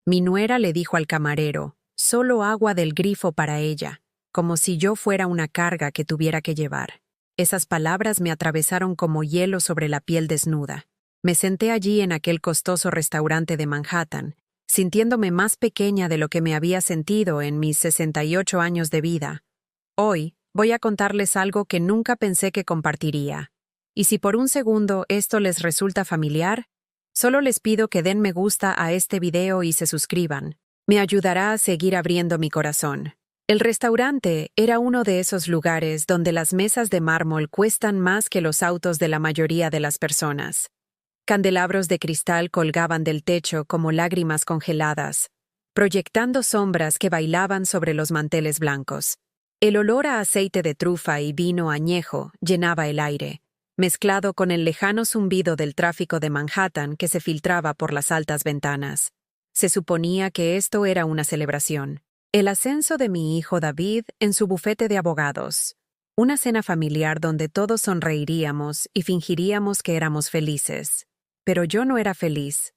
Mi nuera le dijo al camarero, solo agua del grifo para ella, como si yo fuera una carga que tuviera que llevar. Esas palabras me atravesaron como hielo sobre la piel desnuda. Me senté allí en aquel costoso restaurante de Manhattan, sintiéndome más pequeña de lo que me había sentido en mis 68 años de vida. Hoy voy a contarles algo que nunca pensé que compartiría. Y si por un segundo esto les resulta familiar, solo les pido que den me gusta a este video y se suscriban. Me ayudará a seguir abriendo mi corazón. El restaurante era uno de esos lugares donde las mesas de mármol cuestan más que los autos de la mayoría de las personas. Candelabros de cristal colgaban del techo como lágrimas congeladas, proyectando sombras que bailaban sobre los manteles blancos. El olor a aceite de trufa y vino añejo llenaba el aire, mezclado con el lejano zumbido del tráfico de Manhattan que se filtraba por las altas ventanas. Se suponía que esto era una celebración. El ascenso de mi hijo David en su bufete de abogados. Una cena familiar donde todos sonreiríamos y fingiríamos que éramos felices. Pero yo no era feliz.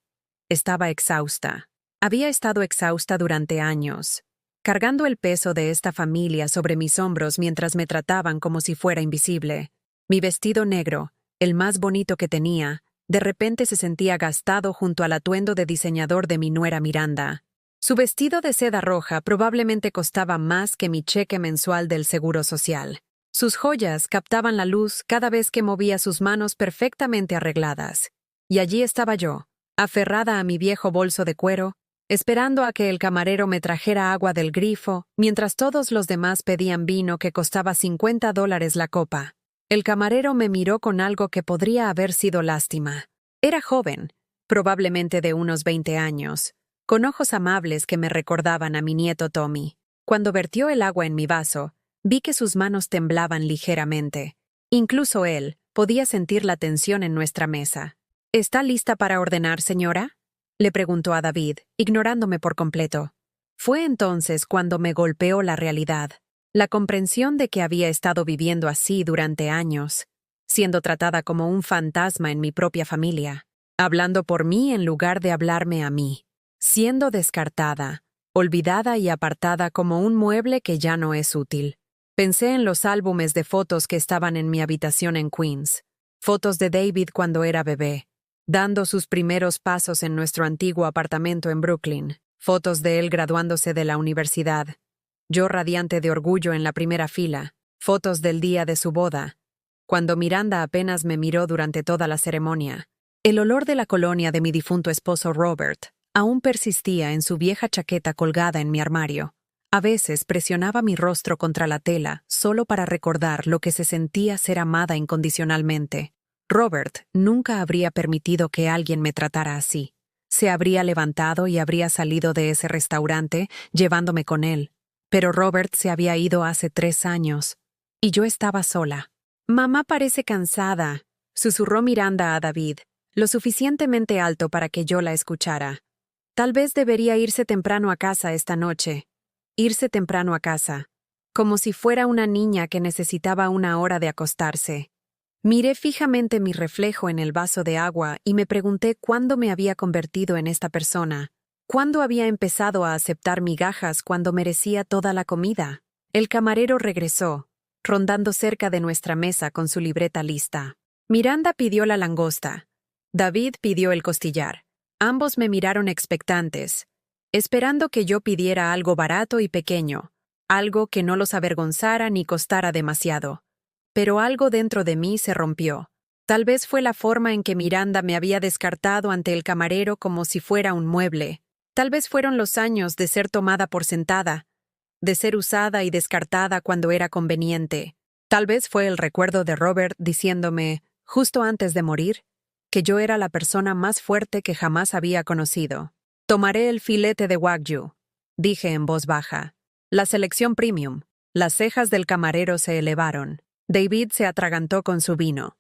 Estaba exhausta. Había estado exhausta durante años, cargando el peso de esta familia sobre mis hombros mientras me trataban como si fuera invisible. Mi vestido negro, el más bonito que tenía, de repente se sentía gastado junto al atuendo de diseñador de mi nuera Miranda. Su vestido de seda roja probablemente costaba más que mi cheque mensual del Seguro Social. Sus joyas captaban la luz cada vez que movía sus manos perfectamente arregladas. Y allí estaba yo, aferrada a mi viejo bolso de cuero, esperando a que el camarero me trajera agua del grifo, mientras todos los demás pedían vino que costaba $50 la copa. El camarero me miró con algo que podría haber sido lástima. Era joven, probablemente de unos 20 años, con ojos amables que me recordaban a mi nieto Tommy. Cuando vertió el agua en mi vaso, vi que sus manos temblaban ligeramente. Incluso él podía sentir la tensión en nuestra mesa. ¿Está lista para ordenar, señora?, le preguntó a David, ignorándome por completo. Fue entonces cuando me golpeó la realidad, la comprensión de que había estado viviendo así durante años, siendo tratada como un fantasma en mi propia familia, hablando por mí en lugar de hablarme a mí, siendo descartada, olvidada y apartada como un mueble que ya no es útil. Pensé en los álbumes de fotos que estaban en mi habitación en Queens, fotos de David cuando era bebé, dando sus primeros pasos en nuestro antiguo apartamento en Brooklyn, fotos de él graduándose de la universidad, yo radiante de orgullo en la primera fila, fotos del día de su boda, cuando Miranda apenas me miró durante toda la ceremonia. El olor de la colonia de mi difunto esposo Robert aún persistía en su vieja chaqueta colgada en mi armario. A veces presionaba mi rostro contra la tela solo para recordar lo que se sentía ser amada incondicionalmente. Robert nunca habría permitido que alguien me tratara así. Se habría levantado y habría salido de ese restaurante, llevándome con él. Pero Robert se había ido hace 3 años, y yo estaba sola. «Mamá parece cansada», susurró Miranda a David, lo suficientemente alto para que yo la escuchara. Tal vez debería irse temprano a casa esta noche. Irse temprano a casa, como si fuera una niña que necesitaba una hora de acostarse. Miré fijamente mi reflejo en el vaso de agua y me pregunté cuándo me había convertido en esta persona. ¿Cuándo había empezado a aceptar migajas cuando merecía toda la comida? El camarero regresó, rondando cerca de nuestra mesa con su libreta lista. Miranda pidió la langosta. David pidió el costillar. Ambos me miraron expectantes, esperando que yo pidiera algo barato y pequeño, algo que no los avergonzara ni costara demasiado. Pero algo dentro de mí se rompió. Tal vez fue la forma en que Miranda me había descartado ante el camarero como si fuera un mueble. Tal vez fueron los años de ser tomada por sentada, de ser usada y descartada cuando era conveniente. Tal vez fue el recuerdo de Robert diciéndome, justo antes de morir, que yo era la persona más fuerte que jamás había conocido. «Tomaré el filete de Wagyu», dije en voz baja. La selección premium. Las cejas del camarero se elevaron. David se atragantó con su vino.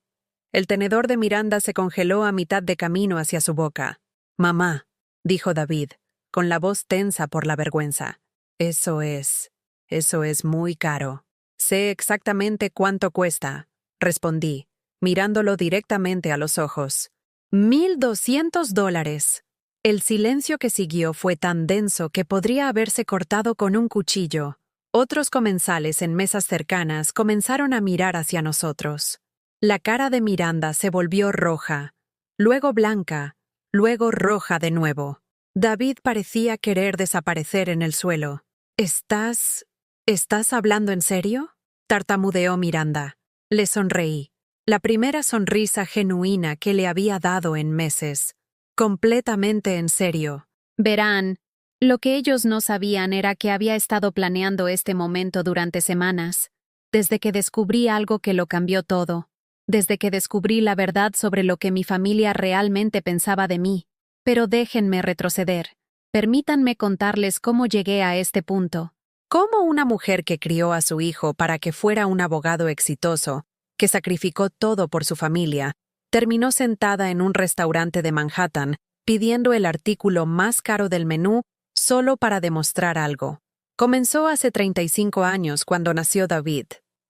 El tenedor de Miranda se congeló a mitad de camino hacia su boca. «Mamá», dijo David, con la voz tensa por la vergüenza. Eso es muy caro». «Sé exactamente cuánto cuesta», respondí, mirándolo directamente a los ojos. $1,200. El silencio que siguió fue tan denso que podría haberse cortado con un cuchillo. Otros comensales en mesas cercanas comenzaron a mirar hacia nosotros. La cara de Miranda se volvió roja, luego blanca, luego roja de nuevo. David parecía querer desaparecer en el suelo. ¿Estás hablando en serio?, tartamudeó Miranda. Le sonreí. La primera sonrisa genuina que le había dado en meses. Completamente en serio. Verán, lo que ellos no sabían era que había estado planeando este momento durante semanas, desde que descubrí algo que lo cambió todo, desde que descubrí la verdad sobre lo que mi familia realmente pensaba de mí. Pero déjenme retroceder. Permítanme contarles cómo llegué a este punto. ¿Cómo una mujer que crió a su hijo para que fuera un abogado exitoso, que sacrificó todo por su familia, terminó sentada en un restaurante de Manhattan pidiendo el artículo más caro del menú solo para demostrar algo? Comenzó hace 35 años cuando nació David.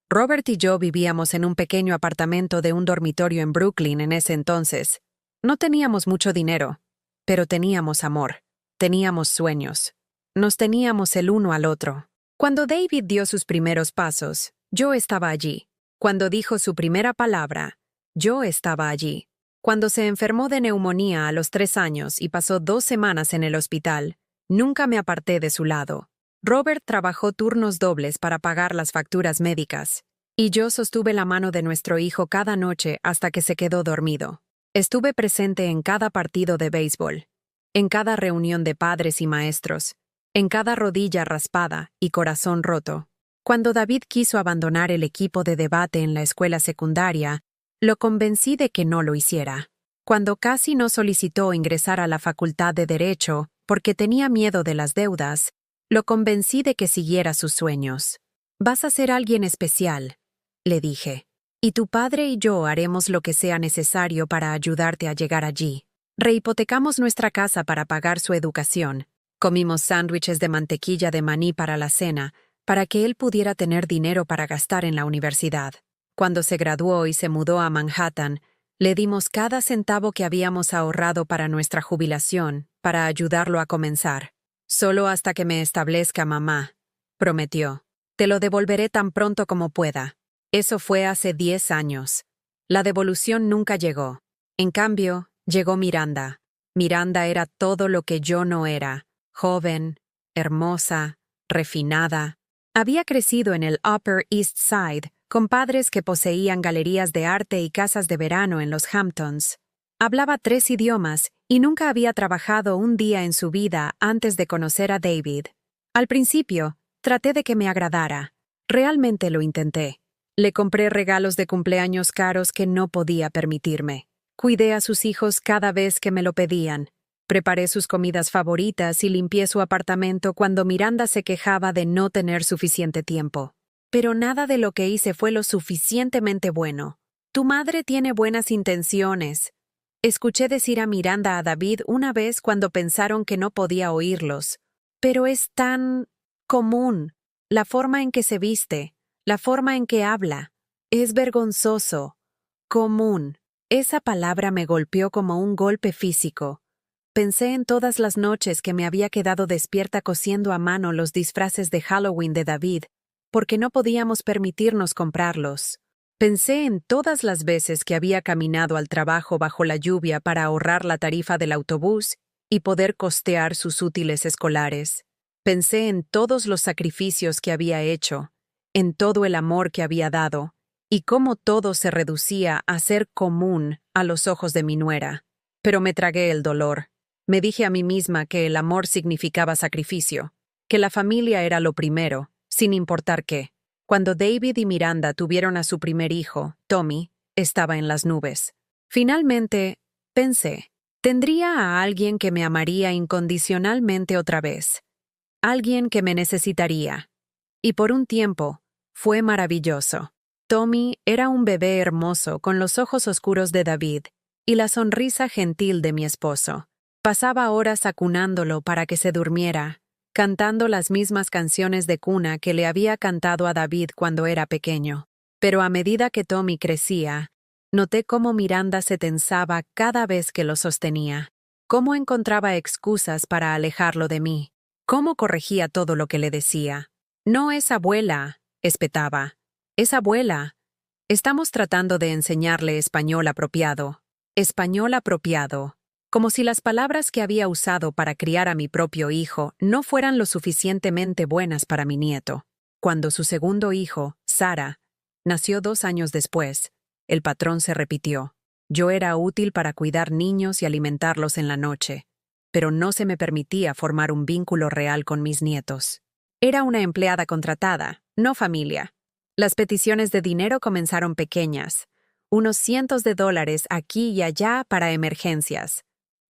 Robert y yo vivíamos en un pequeño apartamento de un dormitorio en Brooklyn en ese entonces. No teníamos mucho dinero, pero teníamos amor, teníamos sueños. Nos teníamos el uno al otro. Cuando David dio sus primeros pasos, yo estaba allí. Cuando dijo su primera palabra, yo estaba allí. Cuando se enfermó de neumonía a los 3 años y pasó 2 semanas en el hospital, nunca me aparté de su lado. Robert trabajó turnos dobles para pagar las facturas médicas, y yo sostuve la mano de nuestro hijo cada noche hasta que se quedó dormido. Estuve presente en cada partido de béisbol, en cada reunión de padres y maestros, en cada rodilla raspada y corazón roto. Cuando David quiso abandonar el equipo de debate en la escuela secundaria, lo convencí de que no lo hiciera. Cuando casi no solicitó ingresar a la facultad de Derecho porque tenía miedo de las deudas, lo convencí de que siguiera sus sueños. «Vas a ser alguien especial», le dije, «y tu padre y yo haremos lo que sea necesario para ayudarte a llegar allí». Rehipotecamos nuestra casa para pagar su educación. Comimos sándwiches de mantequilla de maní para la cena, para que él pudiera tener dinero para gastar en la universidad. Cuando se graduó y se mudó a Manhattan, le dimos cada centavo que habíamos ahorrado para nuestra jubilación, para ayudarlo a comenzar. «Solo hasta que me establezca, mamá», prometió. «Te lo devolveré tan pronto como pueda». Eso fue hace 10 años. La devolución nunca llegó. En cambio, llegó Miranda. Miranda era todo lo que yo no era. Joven, hermosa, refinada. Había crecido en el Upper East Side, con padres que poseían galerías de arte y casas de verano en los Hamptons. Hablaba 3 idiomas y nunca había trabajado un día en su vida antes de conocer a David. Al principio, traté de que me agradara. Realmente lo intenté. Le compré regalos de cumpleaños caros que no podía permitirme. Cuidé a sus hijos cada vez que me lo pedían. Preparé sus comidas favoritas y limpié su apartamento cuando Miranda se quejaba de no tener suficiente tiempo. Pero nada de lo que hice fue lo suficientemente bueno. «Tu madre tiene buenas intenciones», escuché decir a Miranda a David una vez cuando pensaron que no podía oírlos. «Pero es tan común. La forma en que se viste, la forma en que habla. Es vergonzoso. Común». Esa palabra me golpeó como un golpe físico. Pensé en todas las noches que me había quedado despierta cosiendo a mano los disfraces de Halloween de David, porque no podíamos permitirnos comprarlos. Pensé en todas las veces que había caminado al trabajo bajo la lluvia para ahorrar la tarifa del autobús y poder costear sus útiles escolares. Pensé en todos los sacrificios que había hecho, en todo el amor que había dado, y cómo todo se reducía a ser común a los ojos de mi nuera. Pero me tragué el dolor. Me dije a mí misma que el amor significaba sacrificio, que la familia era lo primero, sin importar qué. Cuando David y Miranda tuvieron a su primer hijo, Tommy, estaba en las nubes. Finalmente, pensé, tendría a alguien que me amaría incondicionalmente otra vez. Alguien que me necesitaría. Y por un tiempo, fue maravilloso. Tommy era un bebé hermoso con los ojos oscuros de David y la sonrisa gentil de mi esposo. Pasaba horas acunándolo para que se durmiera, cantando las mismas canciones de cuna que le había cantado a David cuando era pequeño. Pero a medida que Tommy crecía, noté cómo Miranda se tensaba cada vez que lo sostenía. ¿Cómo encontraba excusas para alejarlo de mí? ¿Cómo corregía todo lo que le decía? No es abuela, espetaba. Es abuela. Estamos tratando de enseñarle español apropiado. Español apropiado. Como si las palabras que había usado para criar a mi propio hijo no fueran lo suficientemente buenas para mi nieto. Cuando su segundo hijo, Sara, nació 2 años después, el patrón se repitió. Yo era útil para cuidar niños y alimentarlos en la noche, pero no se me permitía formar un vínculo real con mis nietos. Era una empleada contratada, no familia. Las peticiones de dinero comenzaron pequeñas, unos cientos de dólares aquí y allá para emergencias.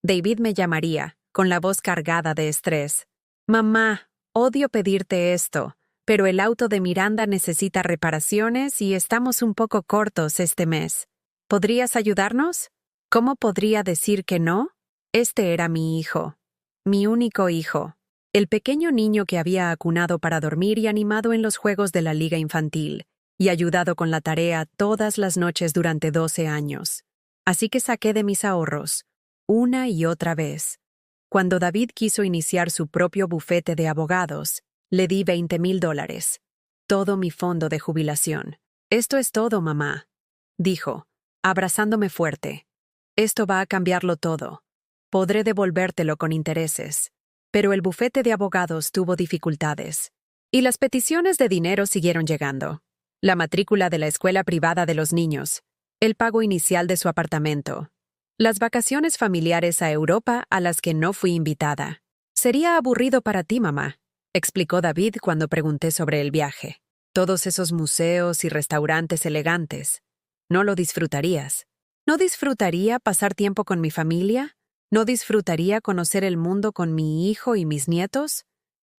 David me llamaría, con la voz cargada de estrés. Mamá, odio pedirte esto, pero el auto de Miranda necesita reparaciones y estamos un poco cortos este mes. ¿Podrías ayudarnos? ¿Cómo podría decir que no? Este era mi hijo. Mi único hijo. El pequeño niño que había acunado para dormir y animado en los juegos de la liga infantil, y ayudado con la tarea todas las noches durante 12 años. Así que saqué de mis ahorros, una y otra vez. Cuando David quiso iniciar su propio bufete de abogados, le di $20,000. Todo mi fondo de jubilación. Esto es todo, mamá, dijo, abrazándome fuerte. Esto va a cambiarlo todo. Podré devolvértelo con intereses. Pero el bufete de abogados tuvo dificultades. Y las peticiones de dinero siguieron llegando. La matrícula de la escuela privada de los niños, el pago inicial de su apartamento, las vacaciones familiares a Europa a las que no fui invitada. Sería aburrido para ti, mamá, explicó David cuando pregunté sobre el viaje. Todos esos museos y restaurantes elegantes. ¿No lo disfrutarías? ¿No disfrutaría pasar tiempo con mi familia? ¿No disfrutaría conocer el mundo con mi hijo y mis nietos?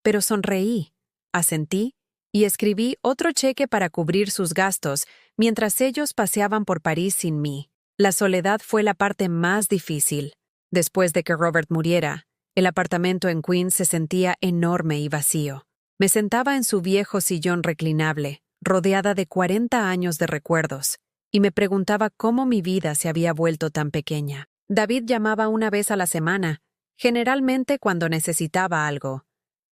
Pero sonreí, asentí y escribí otro cheque para cubrir sus gastos mientras ellos paseaban por París sin mí. La soledad fue la parte más difícil. Después de que Robert muriera, el apartamento en Queens se sentía enorme y vacío. Me sentaba en su viejo sillón reclinable, rodeada de 40 años de recuerdos, y me preguntaba cómo mi vida se había vuelto tan pequeña. David llamaba una vez a la semana, generalmente cuando necesitaba algo.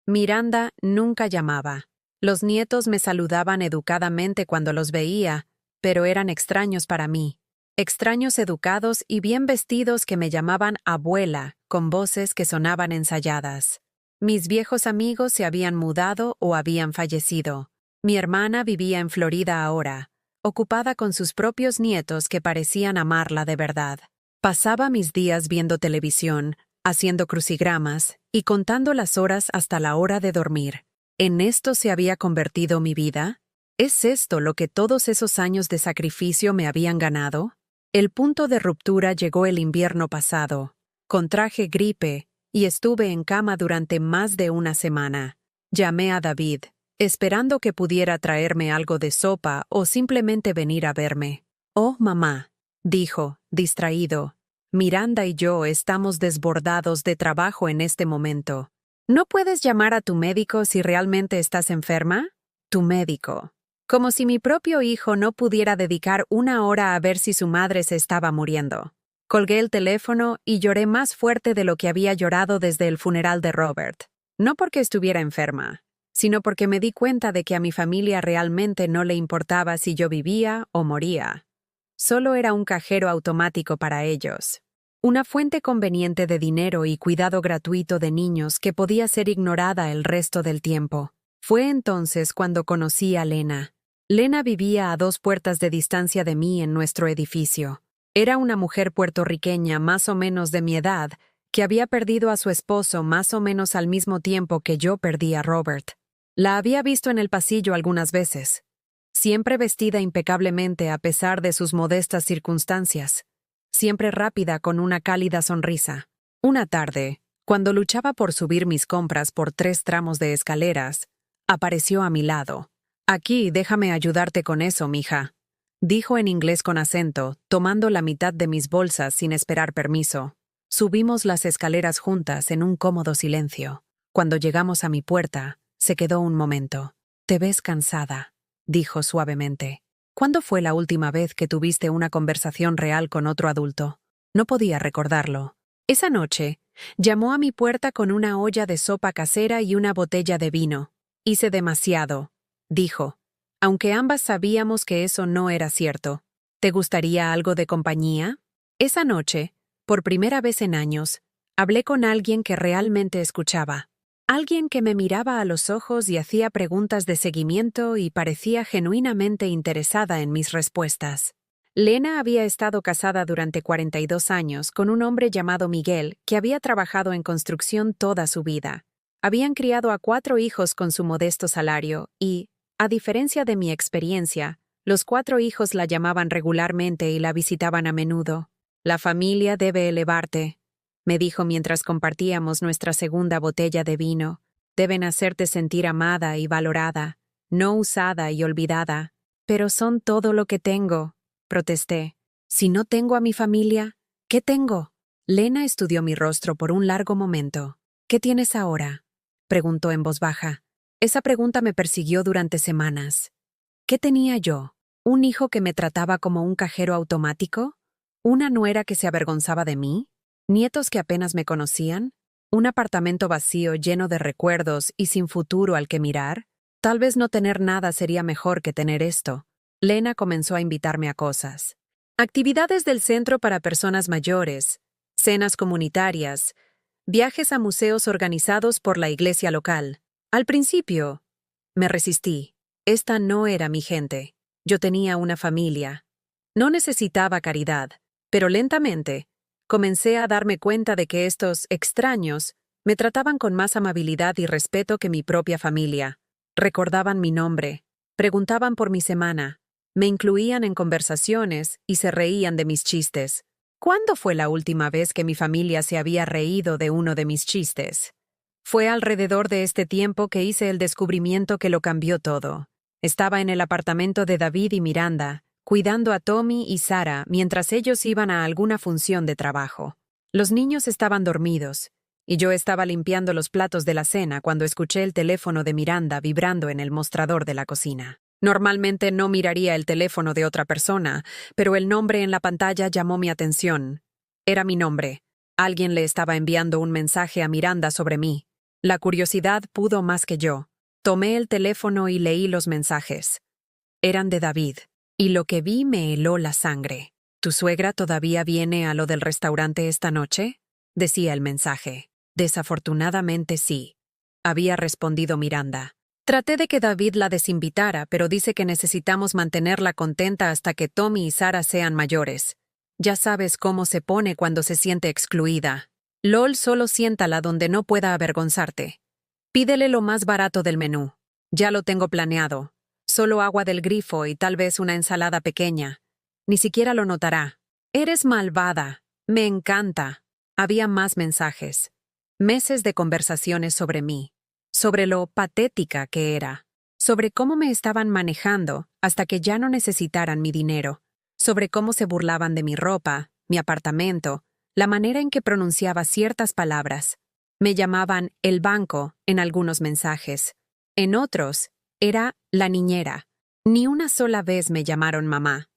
Miranda nunca llamaba. Los nietos me saludaban educadamente cuando los veía, pero eran extraños para mí. Extraños educados y bien vestidos que me llamaban abuela, con voces que sonaban ensayadas. Mis viejos amigos se habían mudado o habían fallecido. Mi hermana vivía en Florida ahora, ocupada con sus propios nietos que parecían amarla de verdad. Pasaba mis días viendo televisión, haciendo crucigramas y contando las horas hasta la hora de dormir. ¿En esto se había convertido mi vida? ¿Es esto lo que todos esos años de sacrificio me habían ganado? El punto de ruptura llegó el invierno pasado. Contraje gripe y estuve en cama durante más de una semana. Llamé a David, esperando que pudiera traerme algo de sopa o simplemente venir a verme. «Oh, mamá», dijo, distraído. «Miranda y yo estamos desbordados de trabajo en este momento. ¿No puedes llamar a tu médico si realmente estás enferma?» Tu médico. Como si mi propio hijo no pudiera dedicar 1 hora a ver si su madre se estaba muriendo. Colgué el teléfono y lloré más fuerte de lo que había llorado desde el funeral de Robert. No porque estuviera enferma, sino porque me di cuenta de que a mi familia realmente no le importaba si yo vivía o moría. Solo era un cajero automático para ellos. Una fuente conveniente de dinero y cuidado gratuito de niños que podía ser ignorada el resto del tiempo. Fue entonces cuando conocí a Lena. Lena vivía a 2 puertas de distancia de mí en nuestro edificio. Era una mujer puertorriqueña más o menos de mi edad, que había perdido a su esposo más o menos al mismo tiempo que yo perdí a Robert. La había visto en el pasillo algunas veces, siempre vestida impecablemente a pesar de sus modestas circunstancias, siempre rápida con una cálida sonrisa. Una tarde, cuando luchaba por subir mis compras por 3 tramos de escaleras, apareció a mi lado. «Aquí, déjame ayudarte con eso, mija», dijo en inglés con acento, tomando la mitad de mis bolsas sin esperar permiso. Subimos las escaleras juntas en un cómodo silencio. Cuando llegamos a mi puerta, se quedó un momento. «Te ves cansada», dijo suavemente. «¿Cuándo fue la última vez que tuviste una conversación real con otro adulto?» No podía recordarlo. Esa noche, llamó a mi puerta con una olla de sopa casera y una botella de vino. Hice demasiado, dijo, aunque ambas sabíamos que eso no era cierto. ¿Te gustaría algo de compañía? Esa noche, por primera vez en años, hablé con alguien que realmente escuchaba. Alguien que me miraba a los ojos y hacía preguntas de seguimiento y parecía genuinamente interesada en mis respuestas. Lena había estado casada durante 42 años con un hombre llamado Miguel que había trabajado en construcción toda su vida. Habían criado a 4 hijos con su modesto salario y, a diferencia de mi experiencia, los 4 hijos la llamaban regularmente y la visitaban a menudo. La familia debe elevarte, me dijo mientras compartíamos nuestra segunda botella de vino. Deben hacerte sentir amada y valorada, no usada y olvidada. Pero son todo lo que tengo, protesté. Si no tengo a mi familia, ¿qué tengo? Lena estudió mi rostro por un largo momento. ¿Qué tienes ahora?, preguntó en voz baja. Esa pregunta me persiguió durante semanas. ¿Qué tenía yo? ¿Un hijo que me trataba como un cajero automático? ¿Una nuera que se avergonzaba de mí? ¿Nietos que apenas me conocían? ¿Un apartamento vacío lleno de recuerdos y sin futuro al que mirar? Tal vez no tener nada sería mejor que tener esto. Lena comenzó a invitarme a cosas. Actividades del centro para personas mayores, cenas comunitarias, viajes a museos organizados por la iglesia local. Al principio, me resistí. Esta no era mi gente. Yo tenía una familia. No necesitaba caridad, pero lentamente, comencé a darme cuenta de que estos extraños me trataban con más amabilidad y respeto que mi propia familia. Recordaban mi nombre, preguntaban por mi semana, me incluían en conversaciones y se reían de mis chistes. ¿Cuándo fue la última vez que mi familia se había reído de uno de mis chistes? Fue alrededor de este tiempo que hice el descubrimiento que lo cambió todo. Estaba en el apartamento de David y Miranda, cuidando a Tommy y Sarah mientras ellos iban a alguna función de trabajo. Los niños estaban dormidos, y yo estaba limpiando los platos de la cena cuando escuché el teléfono de Miranda vibrando en el mostrador de la cocina. Normalmente no miraría el teléfono de otra persona, pero el nombre en la pantalla llamó mi atención. Era mi nombre. Alguien le estaba enviando un mensaje a Miranda sobre mí. La curiosidad pudo más que yo. Tomé el teléfono y leí los mensajes. Eran de David. Y lo que vi me heló la sangre. ¿Tu suegra todavía viene a lo del restaurante esta noche?, decía el mensaje. Desafortunadamente sí, había respondido Miranda. Traté de que David la desinvitara, pero dice que necesitamos mantenerla contenta hasta que Tommy y Sarah sean mayores. Ya sabes cómo se pone cuando se siente excluida. LOL, solo siéntala donde no pueda avergonzarte. Pídele lo más barato del menú. Ya lo tengo planeado. Solo agua del grifo y tal vez una ensalada pequeña. Ni siquiera lo notará. Eres malvada. Me encanta. Había más mensajes. Meses de conversaciones sobre mí. Sobre lo patética que era. Sobre cómo me estaban manejando hasta que ya no necesitaran mi dinero. Sobre cómo se burlaban de mi ropa, mi apartamento, la manera en que pronunciaba ciertas palabras. Me llamaban el banco en algunos mensajes. En otros, era la niñera. Ni una sola vez me llamaron mamá,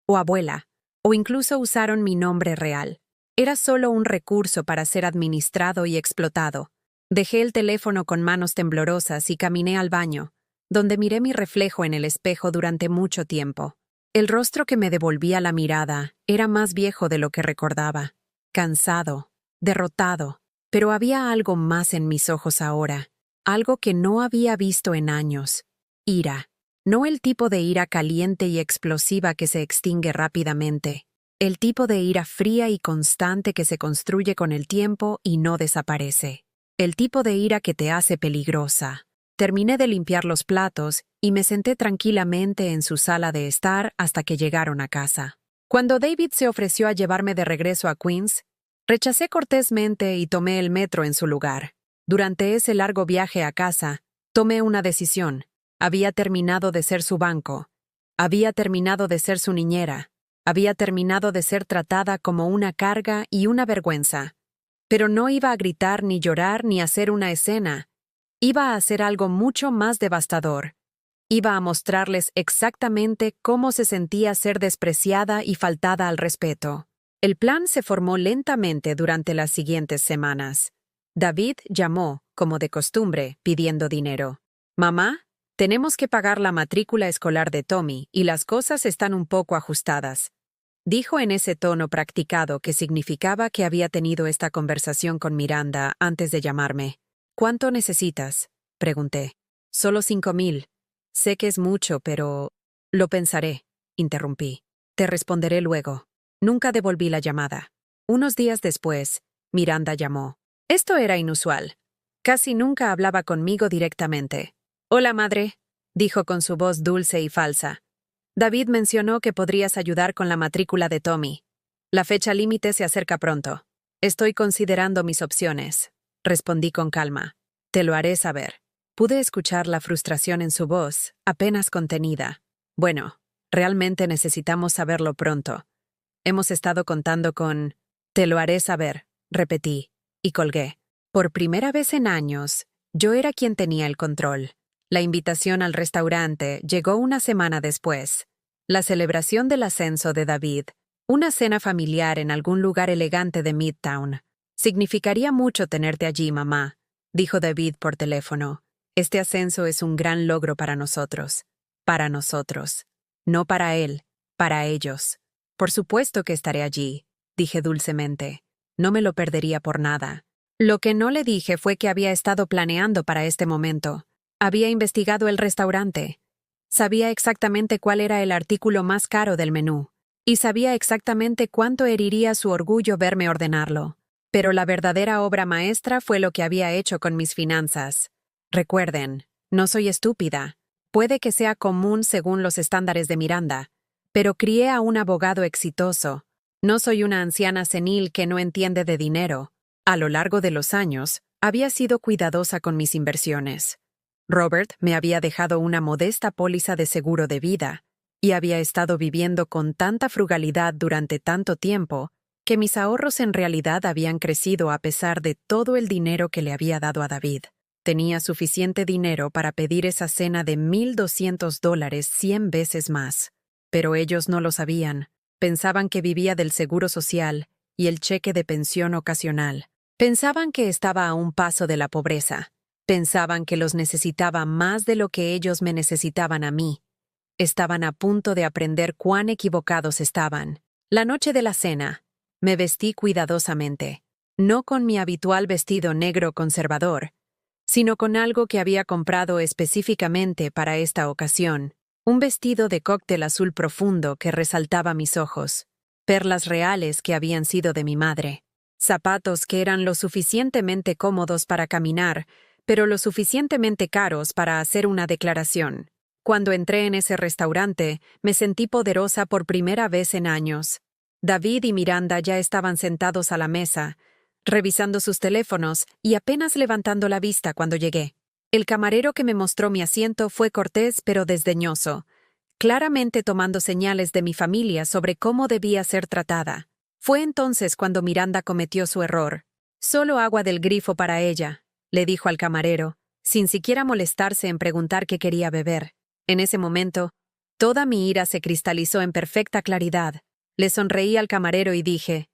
o abuela, o incluso usaron mi nombre real. Era solo un recurso para ser administrado y explotado. Dejé el teléfono con manos temblorosas y caminé al baño, donde miré mi reflejo en el espejo durante mucho tiempo. El rostro que me devolvía la mirada era más viejo de lo que recordaba. Cansado, derrotado, pero había algo más en mis ojos ahora, algo que no había visto en años. Ira. No el tipo de ira caliente y explosiva que se extingue rápidamente. El tipo de ira fría y constante que se construye con el tiempo y no desaparece. El tipo de ira que te hace peligrosa. Terminé de limpiar los platos y me senté tranquilamente en su sala de estar hasta que llegaron a casa. Cuando David se ofreció a llevarme de regreso a Queens, rechacé cortésmente y tomé el metro en su lugar. Durante ese largo viaje a casa, tomé una decisión. Había terminado de ser su banco. Había terminado de ser su niñera. Había terminado de ser tratada como una carga y una vergüenza. Pero no iba a gritar ni llorar ni hacer una escena. Iba a hacer algo mucho más devastador. Iba a mostrarles exactamente cómo se sentía ser despreciada y faltada al respeto. El plan se formó lentamente durante las siguientes semanas. David llamó, como de costumbre, pidiendo dinero. «Mamá, tenemos que pagar la matrícula escolar de Tommy y las cosas están un poco ajustadas», dijo en ese tono practicado que significaba que había tenido esta conversación con Miranda antes de llamarme. «¿Cuánto necesitas?», pregunté. «Solo 5,000. Sé que es mucho, pero…» «Lo pensaré», interrumpí. «Te responderé luego». Nunca devolví la llamada. Unos días después, Miranda llamó. Esto era inusual. Casi nunca hablaba conmigo directamente. «Hola, madre», dijo con su voz dulce y falsa. «David mencionó que podrías ayudar con la matrícula de Tommy. La fecha límite se acerca pronto. Estoy considerando mis opciones», respondí con calma. «Te lo haré saber». Pude escuchar la frustración en su voz, apenas contenida. «Bueno, realmente necesitamos saberlo pronto. Hemos estado contando con…» «Te lo haré saber», repetí, y colgué. Por primera vez en años, yo era quien tenía el control. La invitación al restaurante llegó una semana después. La celebración del ascenso de David, una cena familiar en algún lugar elegante de Midtown. «Significaría mucho tenerte allí, mamá», dijo David por teléfono. «Este ascenso es un gran logro para nosotros. Para nosotros. No para él, para ellos». «Por supuesto que estaré allí», dije dulcemente. No me lo perdería por nada. Lo que no le dije fue que había estado planeando para este momento. Había investigado el restaurante. Sabía exactamente cuál era el artículo más caro del menú. Y sabía exactamente cuánto heriría su orgullo verme ordenarlo. Pero la verdadera obra maestra fue lo que había hecho con mis finanzas. Recuerden, no soy estúpida. Puede que sea común según los estándares de Miranda. Pero crié a un abogado exitoso. No soy una anciana senil que no entiende de dinero. A lo largo de los años, había sido cuidadosa con mis inversiones. Robert me había dejado una modesta póliza de seguro de vida, y había estado viviendo con tanta frugalidad durante tanto tiempo que mis ahorros en realidad habían crecido a pesar de todo el dinero que le había dado a David. Tenía suficiente dinero para pedir esa cena de $1,200 100 veces más. Pero ellos no lo sabían. Pensaban que vivía del seguro social y el cheque de pensión ocasional. Pensaban que estaba a un paso de la pobreza. Pensaban que los necesitaba más de lo que ellos me necesitaban a mí. Estaban a punto de aprender cuán equivocados estaban. La noche de la cena, me vestí cuidadosamente. No con mi habitual vestido negro conservador, sino con algo que había comprado específicamente para esta ocasión. Un vestido de cóctel azul profundo que resaltaba mis ojos, perlas reales que habían sido de mi madre, zapatos que eran lo suficientemente cómodos para caminar, pero lo suficientemente caros para hacer una declaración. Cuando entré en ese restaurante, me sentí poderosa por primera vez en años. David y Miranda ya estaban sentados a la mesa, revisando sus teléfonos y apenas levantando la vista cuando llegué. El camarero que me mostró mi asiento fue cortés pero desdeñoso, claramente tomando señales de mi familia sobre cómo debía ser tratada. Fue entonces cuando Miranda cometió su error. «Solo agua del grifo para ella», le dijo al camarero, sin siquiera molestarse en preguntar qué quería beber. En ese momento, toda mi ira se cristalizó en perfecta claridad. Le sonreí al camarero y dije,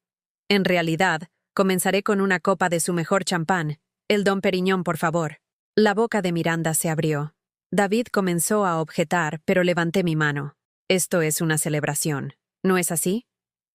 «En realidad, comenzaré con una copa de su mejor champán. El Dom Perignon, por favor». La boca de Miranda se abrió. David comenzó a objetar, pero levanté mi mano. «Esto es una celebración, ¿no es así?»,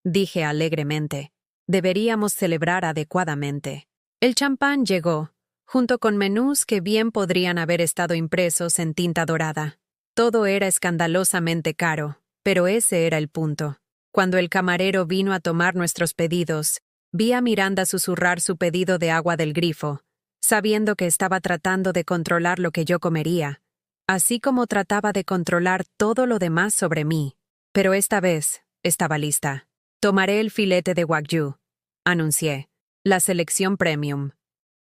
dije alegremente. «Deberíamos celebrar adecuadamente». El champán llegó, junto con menús que bien podrían haber estado impresos en tinta dorada. Todo era escandalosamente caro, pero ese era el punto. Cuando el camarero vino a tomar nuestros pedidos, vi a Miranda susurrar su pedido de agua del grifo, sabiendo que estaba tratando de controlar lo que yo comería, así como trataba de controlar todo lo demás sobre mí. Pero esta vez estaba lista. «Tomaré el filete de Wagyu», anuncié. «La selección premium».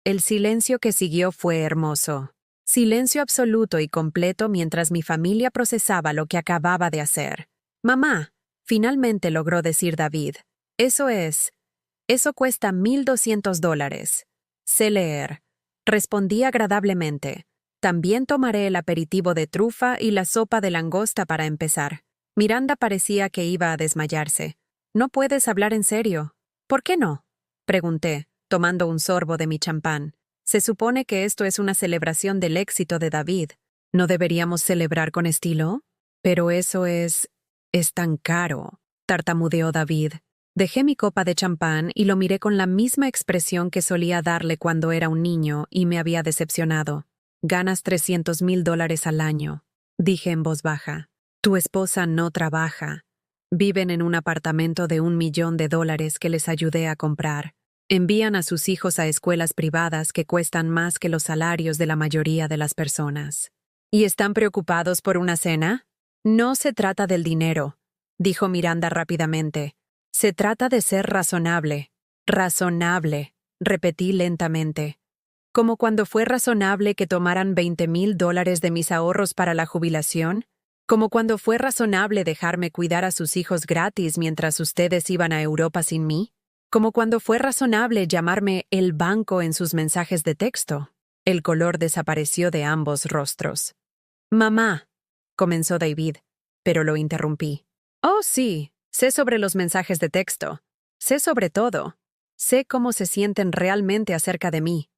El silencio que siguió fue hermoso. Silencio absoluto y completo mientras mi familia procesaba lo que acababa de hacer. «Mamá», finalmente logró decir David. Eso cuesta $1,200. Sé leer. Respondí agradablemente. También tomaré el aperitivo de trufa y la sopa de langosta para empezar. Miranda parecía que iba a desmayarse. no puedes hablar en serio. ¿Por qué no? Pregunté, tomando un sorbo de mi champán. Se supone que esto es una celebración del éxito de David. ¿No deberíamos celebrar con estilo? Pero eso es tan caro, tartamudeó David. Dejé mi copa de champán y lo miré con la misma expresión que solía darle cuando era un niño y me había decepcionado. Ganas $300,000 al año, dije en voz baja. Tu esposa no trabaja. Viven en un apartamento de $1,000,000 que les ayudé a comprar. Envían a sus hijos a escuelas privadas que cuestan más que los salarios de la mayoría de las personas. ¿Y están preocupados por una cena? No se trata del dinero, dijo Miranda rápidamente. Se trata de ser razonable. Razonable, repetí lentamente. ¿Como cuando fue razonable que tomaran $20,000 de mis ahorros para la jubilación? ¿Como cuando fue razonable dejarme cuidar a sus hijos gratis mientras ustedes iban a Europa sin mí? ¿Como cuando fue razonable llamarme el banco en sus mensajes de texto? El color desapareció de ambos rostros. Mamá, comenzó David, pero lo interrumpí. Oh, sí, sé sobre los mensajes de texto. Sé sobre todo. Sé cómo se sienten realmente acerca de mí.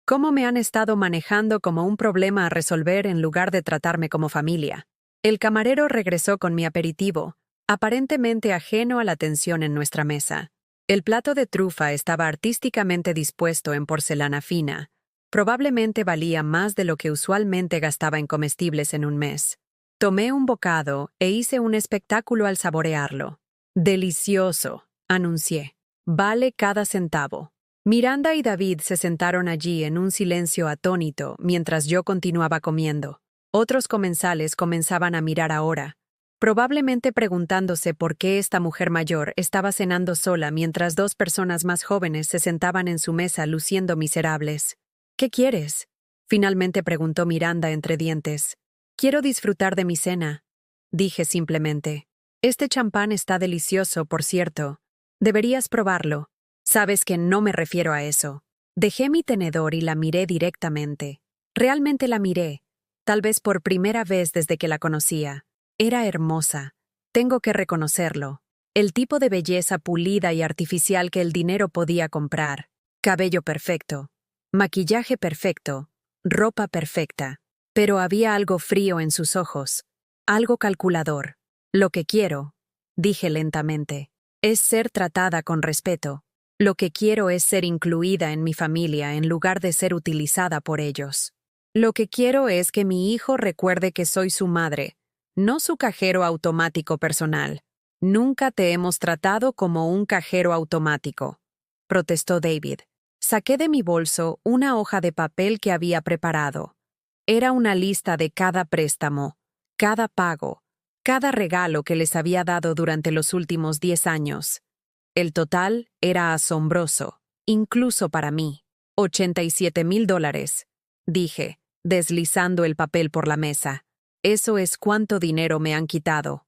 Cómo me han estado manejando como un problema a resolver en lugar de tratarme como familia. El camarero regresó con mi aperitivo, aparentemente ajeno a la tensión en nuestra mesa. El plato de trufa estaba artísticamente dispuesto en porcelana fina. Probablemente valía más de lo que usualmente gastaba en comestibles en un mes. Tomé un bocado e hice un espectáculo al saborearlo. Delicioso, anuncié. Vale cada centavo. Miranda y David se sentaron allí en un silencio atónito mientras yo continuaba comiendo. Otros comensales comenzaban a mirar ahora, probablemente preguntándose por qué esta mujer mayor estaba cenando sola mientras dos personas más jóvenes se sentaban en su mesa luciendo miserables. ¿Qué quieres? Finalmente preguntó Miranda entre dientes. Quiero disfrutar de mi cena, dije simplemente. Este champán está delicioso, por cierto. Deberías probarlo. Sabes que no me refiero a eso. Dejé mi tenedor y la miré directamente. Realmente la miré, tal vez por primera vez desde que la conocía. Era hermosa. Tengo que reconocerlo. El tipo de belleza pulida y artificial que el dinero podía comprar. Cabello perfecto. Maquillaje perfecto. Ropa perfecta. Pero había algo frío en sus ojos. Algo calculador. Lo que quiero, dije lentamente, es ser tratada con respeto. Lo que quiero es ser incluida en mi familia en lugar de ser utilizada por ellos. Lo que quiero es que mi hijo recuerde que soy su madre, no su cajero automático personal. Nunca te hemos tratado como un cajero automático, protestó David. Saqué de mi bolso una hoja de papel que había preparado. Era una lista de cada préstamo, cada pago, cada regalo que les había dado durante los últimos 10 años. El total era asombroso, incluso para mí. $87,000, dije, deslizando el papel por la mesa. Eso es cuánto dinero me han quitado.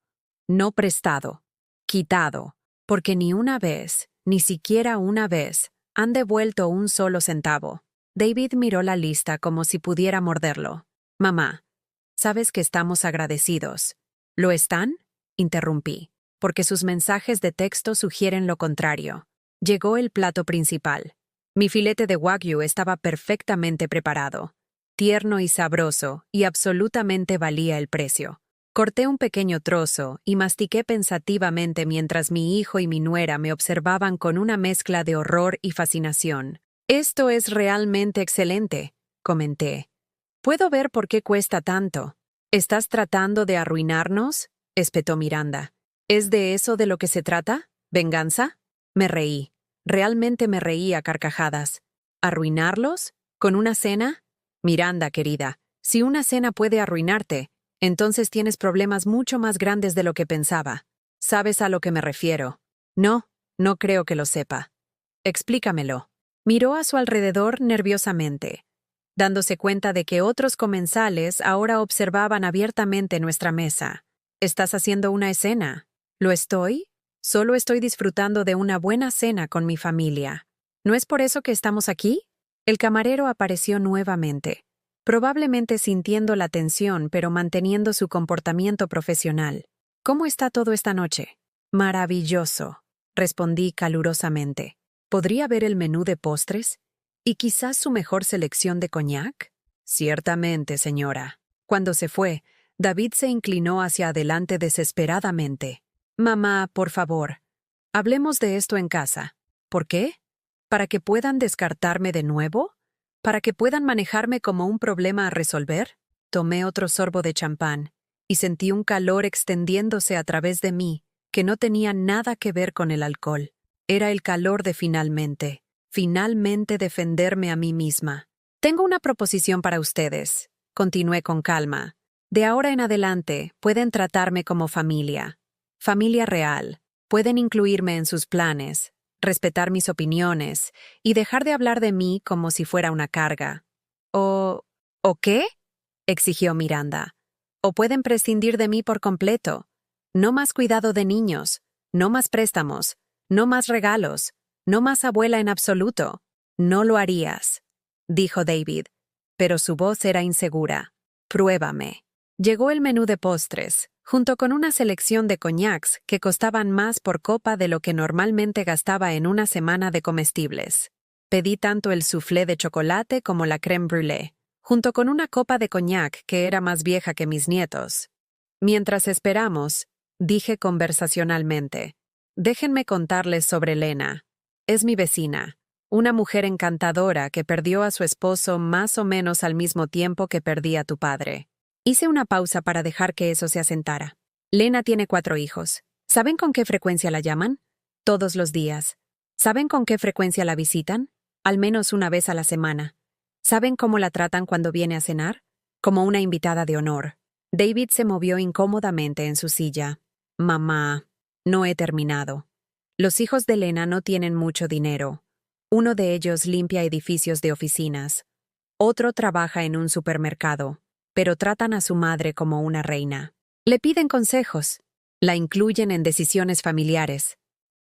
No prestado. Quitado. Porque ni una vez, ni siquiera una vez, han devuelto un solo centavo. David miró la lista como si pudiera morderlo. Mamá, sabes que estamos agradecidos. ¿Lo están? Interrumpí, porque sus mensajes de texto sugieren lo contrario. Llegó el plato principal. Mi filete de wagyu estaba perfectamente preparado, tierno y sabroso, y absolutamente valía el precio. Corté un pequeño trozo y mastiqué pensativamente mientras mi hijo y mi nuera me observaban con una mezcla de horror y fascinación. Esto es realmente excelente, comenté. Puedo ver por qué cuesta tanto. ¿Estás tratando de arruinarnos?, espetó Miranda. ¿Es de eso de lo que se trata? ¿Venganza? Me reí. Realmente me reí a carcajadas. ¿Arruinarlos? ¿Con una cena? Miranda, querida, si una cena puede arruinarte, entonces tienes problemas mucho más grandes de lo que pensaba. ¿Sabes a lo que me refiero? No, no creo que lo sepa. Explícamelo. Miró a su alrededor nerviosamente, dándose cuenta de que otros comensales ahora observaban abiertamente nuestra mesa. ¿Estás haciendo una escena? ¿Lo estoy? Solo estoy disfrutando de una buena cena con mi familia. ¿No es por eso que estamos aquí? El camarero apareció nuevamente, probablemente sintiendo la tensión pero manteniendo su comportamiento profesional. ¿Cómo está todo esta noche? Maravilloso. respondí calurosamente. ¿Podría ver el menú de postres? ¿Y quizás su mejor selección de coñac? Ciertamente, señora. Cuando se fue, David se inclinó hacia adelante desesperadamente. Mamá, por favor, hablemos de esto en casa. ¿Por qué? ¿Para que puedan descartarme de nuevo? ¿Para que puedan manejarme como un problema a resolver? Tomé otro sorbo de champán y sentí un calor extendiéndose a través de mí que no tenía nada que ver con el alcohol. Era el calor de finalmente defenderme a mí misma. Tengo una proposición para ustedes, continué con calma. De ahora en adelante pueden tratarme como familia. Familia real. Pueden incluirme en sus planes, respetar mis opiniones y dejar de hablar de mí como si fuera una carga. ¿O qué? Exigió Miranda. O pueden prescindir de mí por completo. No más cuidado de niños, no más préstamos, no más regalos, no más abuela en absoluto. No lo harías, dijo David, pero su voz era insegura. Pruébame. Llegó el menú de postres, junto con una selección de coñacs que costaban más por copa de lo que normalmente gastaba en una semana de comestibles. Pedí tanto el soufflé de chocolate como la crème brûlée, junto con una copa de coñac que era más vieja que mis nietos. Mientras esperamos, dije conversacionalmente, déjenme contarles sobre Lena. Es mi vecina, una mujer encantadora que perdió a su esposo más o menos al mismo tiempo que perdí a tu padre. Hice una pausa para dejar que eso se asentara. Lena tiene 4 hijos. ¿Saben con qué frecuencia la llaman? Todos los días. ¿Saben con qué frecuencia la visitan? Al menos una vez a la semana. ¿Saben cómo la tratan cuando viene a cenar? Como una invitada de honor. David se movió incómodamente en su silla. Mamá, no he terminado. Los hijos de Lena no tienen mucho dinero. Uno de ellos limpia edificios de oficinas. Otro trabaja en un supermercado, pero tratan a su madre como una reina. Le piden consejos. La incluyen en decisiones familiares.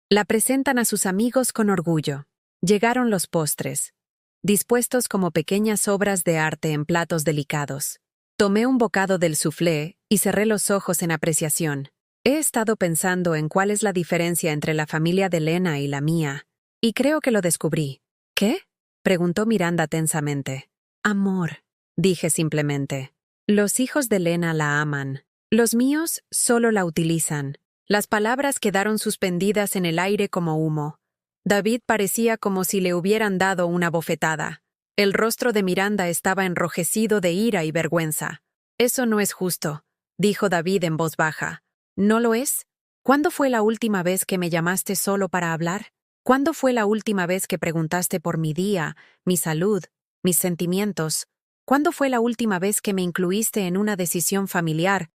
La presentan a sus amigos con orgullo. Llegaron los postres, dispuestos como pequeñas obras de arte en platos delicados. Tomé un bocado del soufflé y cerré los ojos en apreciación. He estado pensando en cuál es la diferencia entre la familia de Lena y la mía, y creo que lo descubrí. ¿Qué? Preguntó Miranda tensamente. Amor, dije simplemente. Los hijos de Lena la aman. Los míos solo la utilizan. Las palabras quedaron suspendidas en el aire como humo. David parecía como si le hubieran dado una bofetada. El rostro de Miranda estaba enrojecido de ira y vergüenza. Eso no es justo, dijo David en voz baja. ¿No lo es? ¿Cuándo fue la última vez que me llamaste solo para hablar? ¿Cuándo fue la última vez que preguntaste por mi día, mi salud, mis sentimientos? ¿Cuándo fue la última vez que me incluiste en una decisión familiar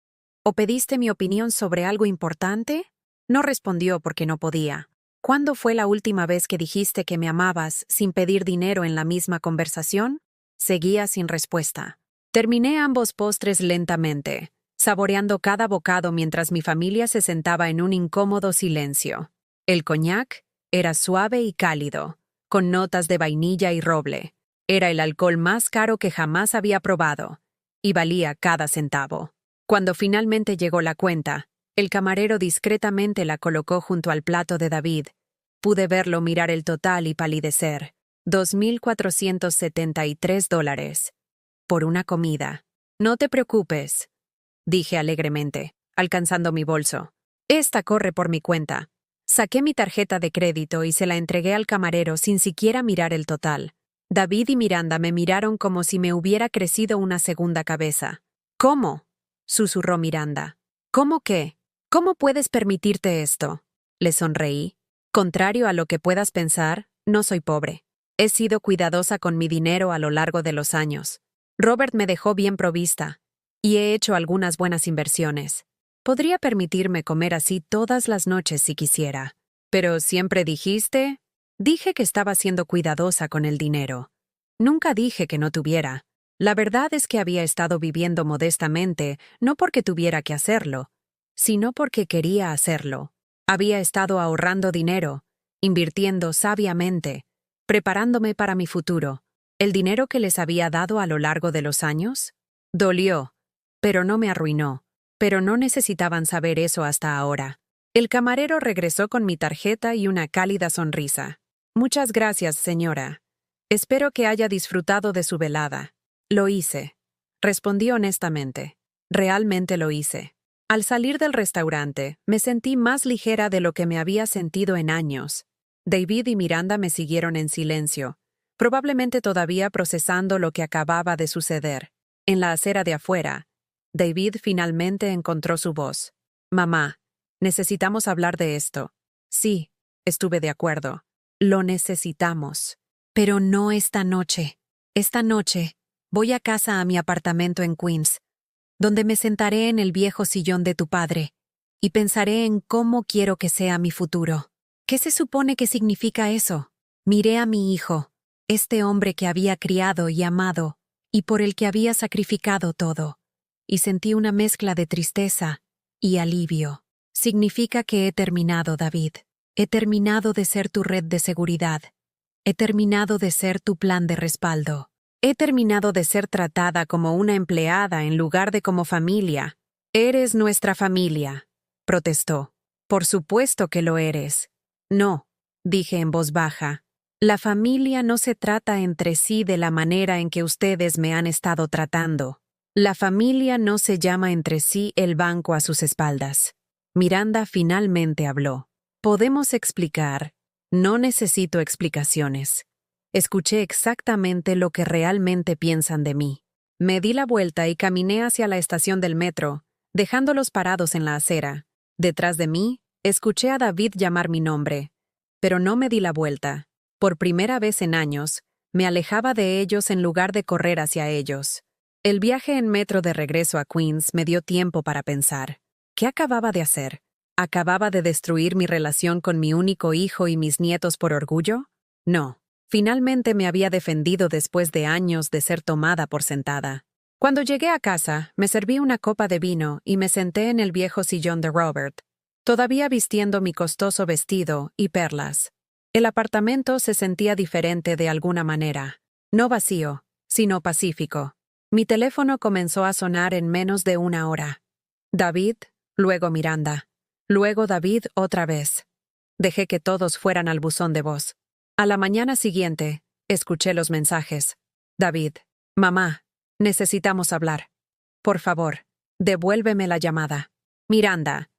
o pediste mi opinión sobre algo importante? No respondió porque no podía. ¿Cuándo fue la última vez que dijiste que me amabas sin pedir dinero en la misma conversación? Seguía sin respuesta. Terminé ambos postres lentamente, saboreando cada bocado mientras mi familia se sentaba en un incómodo silencio. El coñac era suave y cálido, con notas de vainilla y roble. Era el alcohol más caro que jamás había probado, y valía cada centavo. Cuando finalmente llegó la cuenta, el camarero discretamente la colocó junto al plato de David. Pude verlo mirar el total y palidecer. $2,473. Por una comida. No te preocupes, dije alegremente, alcanzando mi bolso. Esta corre por mi cuenta. Saqué mi tarjeta de crédito y se la entregué al camarero sin siquiera mirar el total. David y Miranda me miraron como si me hubiera crecido una segunda cabeza. ¿Cómo?, susurró Miranda. ¿Cómo qué? ¿Cómo puedes permitirte esto? Le sonreí. Contrario a lo que puedas pensar, no soy pobre. He sido cuidadosa con mi dinero a lo largo de los años. Robert me dejó bien provista, y he hecho algunas buenas inversiones. Podría permitirme comer así todas las noches si quisiera. Pero siempre dijiste... Dije que estaba siendo cuidadosa con el dinero. Nunca dije que no tuviera. La verdad es que había estado viviendo modestamente, no porque tuviera que hacerlo, sino porque quería hacerlo. Había estado ahorrando dinero, invirtiendo sabiamente, preparándome para mi futuro. ¿El dinero que les había dado a lo largo de los años? Dolió, pero no me arruinó. Pero no necesitaban saber eso hasta ahora. El camarero regresó con mi tarjeta y una cálida sonrisa. Muchas gracias, señora. Espero que haya disfrutado de su velada. Lo hice. Respondí honestamente. Realmente lo hice. Al salir del restaurante, me sentí más ligera de lo que me había sentido en años. David y Miranda me siguieron en silencio, probablemente todavía procesando lo que acababa de suceder. En la acera de afuera, David finalmente encontró su voz. Mamá, necesitamos hablar de esto. Sí, estuve de acuerdo. Lo necesitamos. Pero no esta noche. Esta noche, voy a casa a mi apartamento en Queens, donde me sentaré en el viejo sillón de tu padre y pensaré en cómo quiero que sea mi futuro. ¿Qué se supone que significa eso? Miré a mi hijo, este hombre que había criado y amado, y por el que había sacrificado todo, y sentí una mezcla de tristeza y alivio. Significa que he terminado, David. He terminado de ser tu red de seguridad. He terminado de ser tu plan de respaldo. He terminado de ser tratada como una empleada en lugar de como familia. Eres nuestra familia, protestó. Por supuesto que lo eres. No, dije en voz baja. La familia no se trata entre sí de la manera en que ustedes me han estado tratando. La familia no se llama entre sí el banco a sus espaldas. Miranda finalmente habló. Podemos explicar. No necesito explicaciones. Escuché exactamente lo que realmente piensan de mí. Me di la vuelta y caminé hacia la estación del metro, dejándolos parados en la acera. Detrás de mí, escuché a David llamar mi nombre, pero no me di la vuelta. Por primera vez en años, me alejaba de ellos en lugar de correr hacia ellos. El viaje en metro de regreso a Queens me dio tiempo para pensar. ¿Qué acababa de hacer? ¿Acababa de destruir mi relación con mi único hijo y mis nietos por orgullo? No. Finalmente me había defendido después de años de ser tomada por sentada. Cuando llegué a casa, me serví una copa de vino y me senté en el viejo sillón de Robert, todavía vistiendo mi costoso vestido y perlas. El apartamento se sentía diferente de alguna manera. No vacío, sino pacífico. Mi teléfono comenzó a sonar en menos de una hora. David, luego Miranda. Luego David otra vez. Dejé que todos fueran al buzón de voz. A la mañana siguiente, escuché los mensajes. David, mamá, necesitamos hablar. Por favor, devuélveme la llamada. Miranda,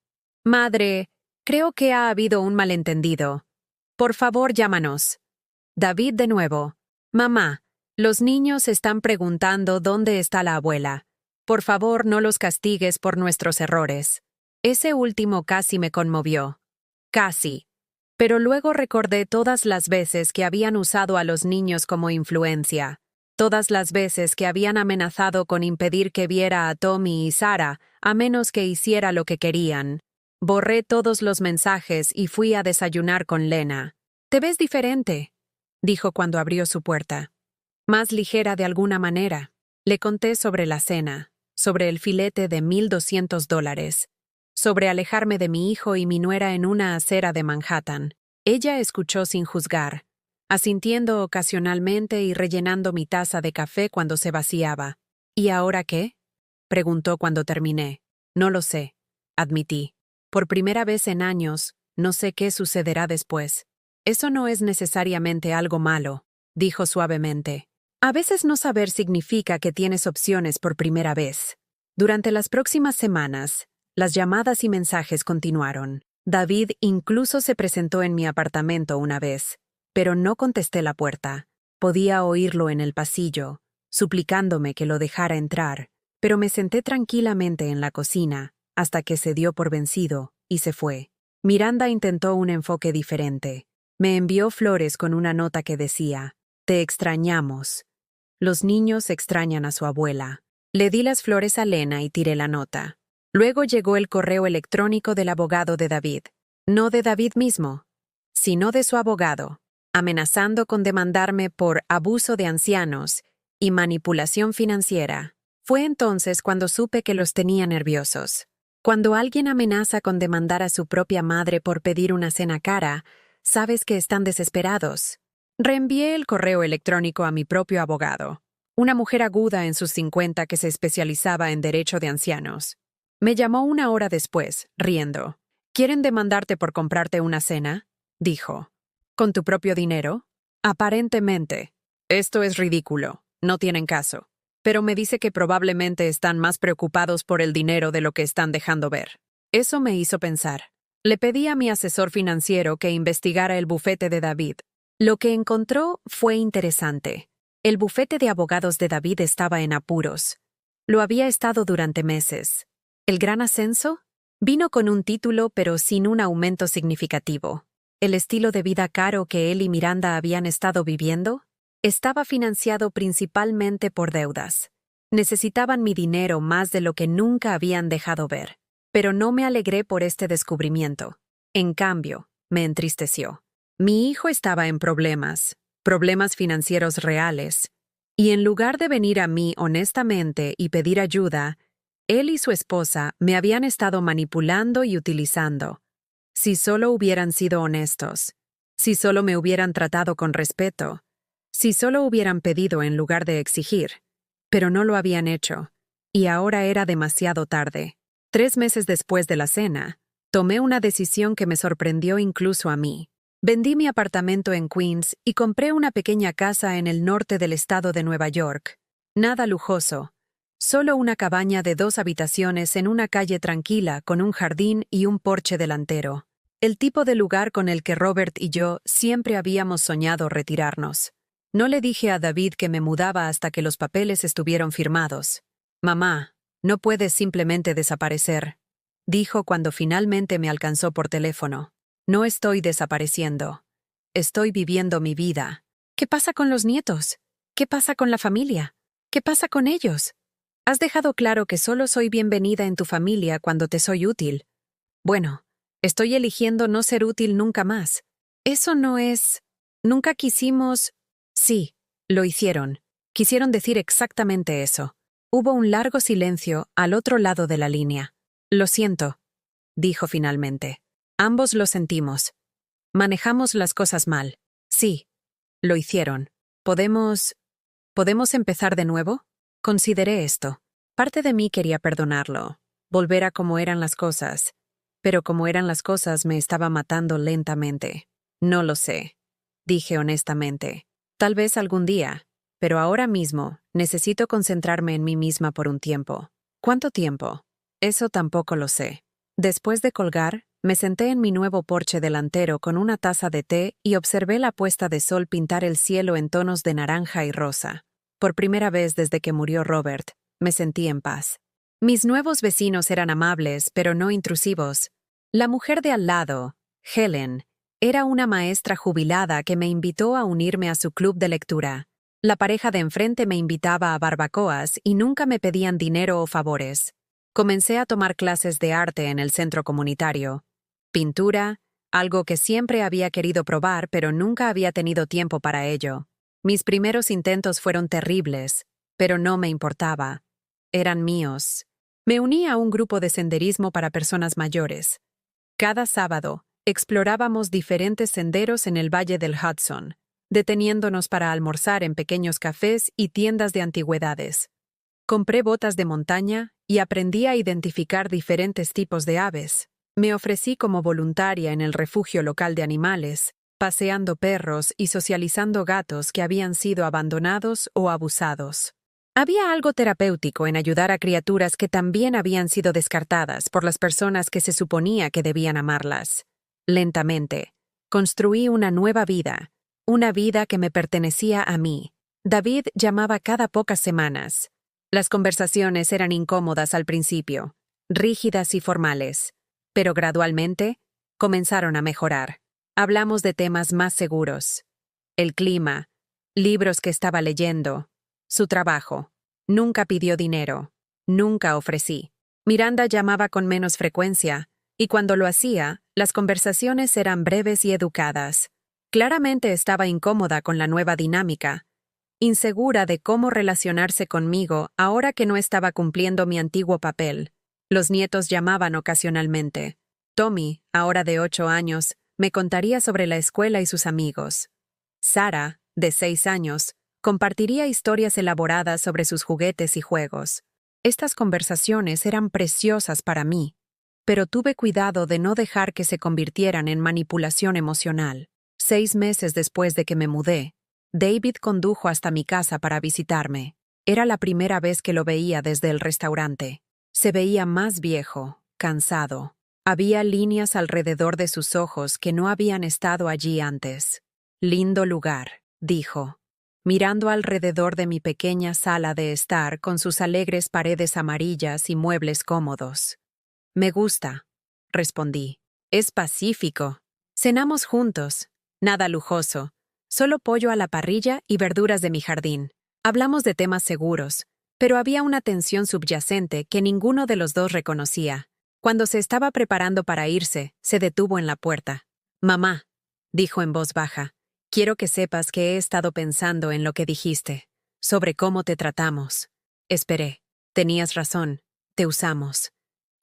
madre, creo que ha habido un malentendido. Por favor, llámanos. David de nuevo. Mamá, los niños están preguntando dónde está la abuela. Por favor, no los castigues por nuestros errores. Ese último casi me conmovió. Casi. Pero luego recordé todas las veces que habían usado a los niños como influencia, todas las veces que habían amenazado con impedir que viera a Tommy y Sarah a menos que hiciera lo que querían. Borré todos los mensajes y fui a desayunar con Lena. «Te ves diferente», dijo cuando abrió su puerta. Más ligera de alguna manera. Le conté sobre la cena, sobre el filete de $1,200, sobre alejarme de mi hijo y mi nuera en una acera de Manhattan. Ella escuchó sin juzgar, asintiendo ocasionalmente y rellenando mi taza de café cuando se vaciaba. ¿Y ahora qué?, preguntó cuando terminé. No lo sé, admití. Por primera vez en años, no sé qué sucederá después. Eso no es necesariamente algo malo, dijo suavemente. A veces no saber significa que tienes opciones por primera vez. Durante las próximas semanas, las llamadas y mensajes continuaron. David incluso se presentó en mi apartamento una vez, pero no contesté la puerta. Podía oírlo en el pasillo, suplicándome que lo dejara entrar, pero me senté tranquilamente en la cocina hasta que se dio por vencido y se fue. Miranda intentó un enfoque diferente. Me envió flores con una nota que decía: «Te extrañamos. Los niños extrañan a su abuela». Le di las flores a Lena y tiré la nota. Luego llegó el correo electrónico del abogado de David. No de David mismo, sino de su abogado, amenazando con demandarme por abuso de ancianos y manipulación financiera. Fue entonces cuando supe que los tenía nerviosos. Cuando alguien amenaza con demandar a su propia madre por pedir una cena cara, sabes que están desesperados. Reenvié el correo electrónico a mi propio abogado, una mujer aguda en sus 50 que se especializaba en derecho de ancianos. Me llamó una hora después, riendo. ¿Quieren demandarte por comprarte una cena? Dijo. ¿Con tu propio dinero? Aparentemente. Esto es ridículo. No tienen caso. Pero me dice que probablemente están más preocupados por el dinero de lo que están dejando ver. Eso me hizo pensar. Le pedí a mi asesor financiero que investigara el bufete de David. Lo que encontró fue interesante. El bufete de abogados de David estaba en apuros. Lo había estado durante meses. ¿El gran ascenso? Vino con un título pero sin un aumento significativo. ¿El estilo de vida caro que él y Miranda habían estado viviendo? Estaba financiado principalmente por deudas. Necesitaban mi dinero más de lo que nunca habían dejado ver. Pero no me alegré por este descubrimiento. En cambio, me entristeció. Mi hijo estaba en problemas financieros reales, y en lugar de venir a mí honestamente y pedir ayuda, él y su esposa me habían estado manipulando y utilizando. Si solo hubieran sido honestos, si solo me hubieran tratado con respeto, si solo hubieran pedido en lugar de exigir, pero no lo habían hecho, y ahora era demasiado tarde. 3 meses después de la cena, tomé una decisión que me sorprendió incluso a mí. Vendí mi apartamento en Queens y compré una pequeña casa en el norte del estado de Nueva York. Nada lujoso, solo una cabaña de 2 habitaciones en una calle tranquila con un jardín y un porche delantero. El tipo de lugar con el que Robert y yo siempre habíamos soñado retirarnos. No le dije a David que me mudaba hasta que los papeles estuvieron firmados. «Mamá, no puedes simplemente desaparecer», dijo cuando finalmente me alcanzó por teléfono. «No estoy desapareciendo. Estoy viviendo mi vida». «¿Qué pasa con los nietos? ¿Qué pasa con la familia? ¿Qué pasa con ellos? Has dejado claro que solo soy bienvenida en tu familia cuando te soy útil». «Bueno, estoy eligiendo no ser útil nunca más. Eso no es... Nunca quisimos...» «Sí, lo hicieron. Quisieron decir exactamente eso». Hubo un largo silencio al otro lado de la línea. «Lo siento», dijo finalmente. «Ambos lo sentimos. Manejamos las cosas mal. Sí, lo hicieron. ¿Podemos empezar de nuevo?» Consideré esto. Parte de mí quería perdonarlo, volver a como eran las cosas, pero como eran las cosas me estaba matando lentamente. «No lo sé», dije honestamente. «Tal vez algún día, pero ahora mismo necesito concentrarme en mí misma por un tiempo». «¿Cuánto tiempo?» «Eso tampoco lo sé». Después de colgar, me senté en mi nuevo porche delantero con una taza de té y observé la puesta de sol pintar el cielo en tonos de naranja y rosa. Por primera vez desde que murió Robert, me sentí en paz. Mis nuevos vecinos eran amables, pero no intrusivos. La mujer de al lado, Helen, era una maestra jubilada que me invitó a unirme a su club de lectura. La pareja de enfrente me invitaba a barbacoas y nunca me pedían dinero o favores. Comencé a tomar clases de arte en el centro comunitario. Pintura, algo que siempre había querido probar pero nunca había tenido tiempo para ello. Mis primeros intentos fueron terribles, pero no me importaba. Eran míos. Me uní a un grupo de senderismo para personas mayores. Cada sábado, explorábamos diferentes senderos en el Valle del Hudson, deteniéndonos para almorzar en pequeños cafés y tiendas de antigüedades. Compré botas de montaña y aprendí a identificar diferentes tipos de aves. Me ofrecí como voluntaria en el refugio local de animales, paseando perros y socializando gatos que habían sido abandonados o abusados. Había algo terapéutico en ayudar a criaturas que también habían sido descartadas por las personas que se suponía que debían amarlas. Lentamente, construí una nueva vida, una vida que me pertenecía a mí. David llamaba cada pocas semanas. Las conversaciones eran incómodas al principio, rígidas y formales, pero gradualmente comenzaron a mejorar. Hablamos de temas más seguros: el clima, libros que estaba leyendo, su trabajo. Nunca pidió dinero, nunca ofrecí. Miranda llamaba con menos frecuencia, y cuando lo hacía, las conversaciones eran breves y educadas. Claramente estaba incómoda con la nueva dinámica, insegura de cómo relacionarse conmigo ahora que no estaba cumpliendo mi antiguo papel. Los nietos llamaban ocasionalmente. Tommy, ahora de 8 años, me contaría sobre la escuela y sus amigos. Sarah, de 6 años, compartiría historias elaboradas sobre sus juguetes y juegos. Estas conversaciones eran preciosas para mí. pero tuve cuidado de no dejar que se convirtieran en manipulación emocional. 6 meses después de que me mudé, David condujo hasta mi casa para visitarme. Era la primera vez que lo veía desde el restaurante. Se veía más viejo, cansado. Había líneas alrededor de sus ojos que no habían estado allí antes. «Lindo lugar», dijo, mirando alrededor de mi pequeña sala de estar con sus alegres paredes amarillas y muebles cómodos. «Me gusta», respondí. «Es pacífico. Cenamos juntos. Nada lujoso. Solo pollo a la parrilla y verduras de mi jardín. Hablamos de temas seguros, pero había una tensión subyacente que ninguno de los dos reconocía. Cuando se estaba preparando para irse, se detuvo en la puerta. «Mamá», dijo en voz baja, «quiero que sepas que he estado pensando en lo que dijiste, sobre cómo te tratamos. Esperé. Tenías razón. Te usamos.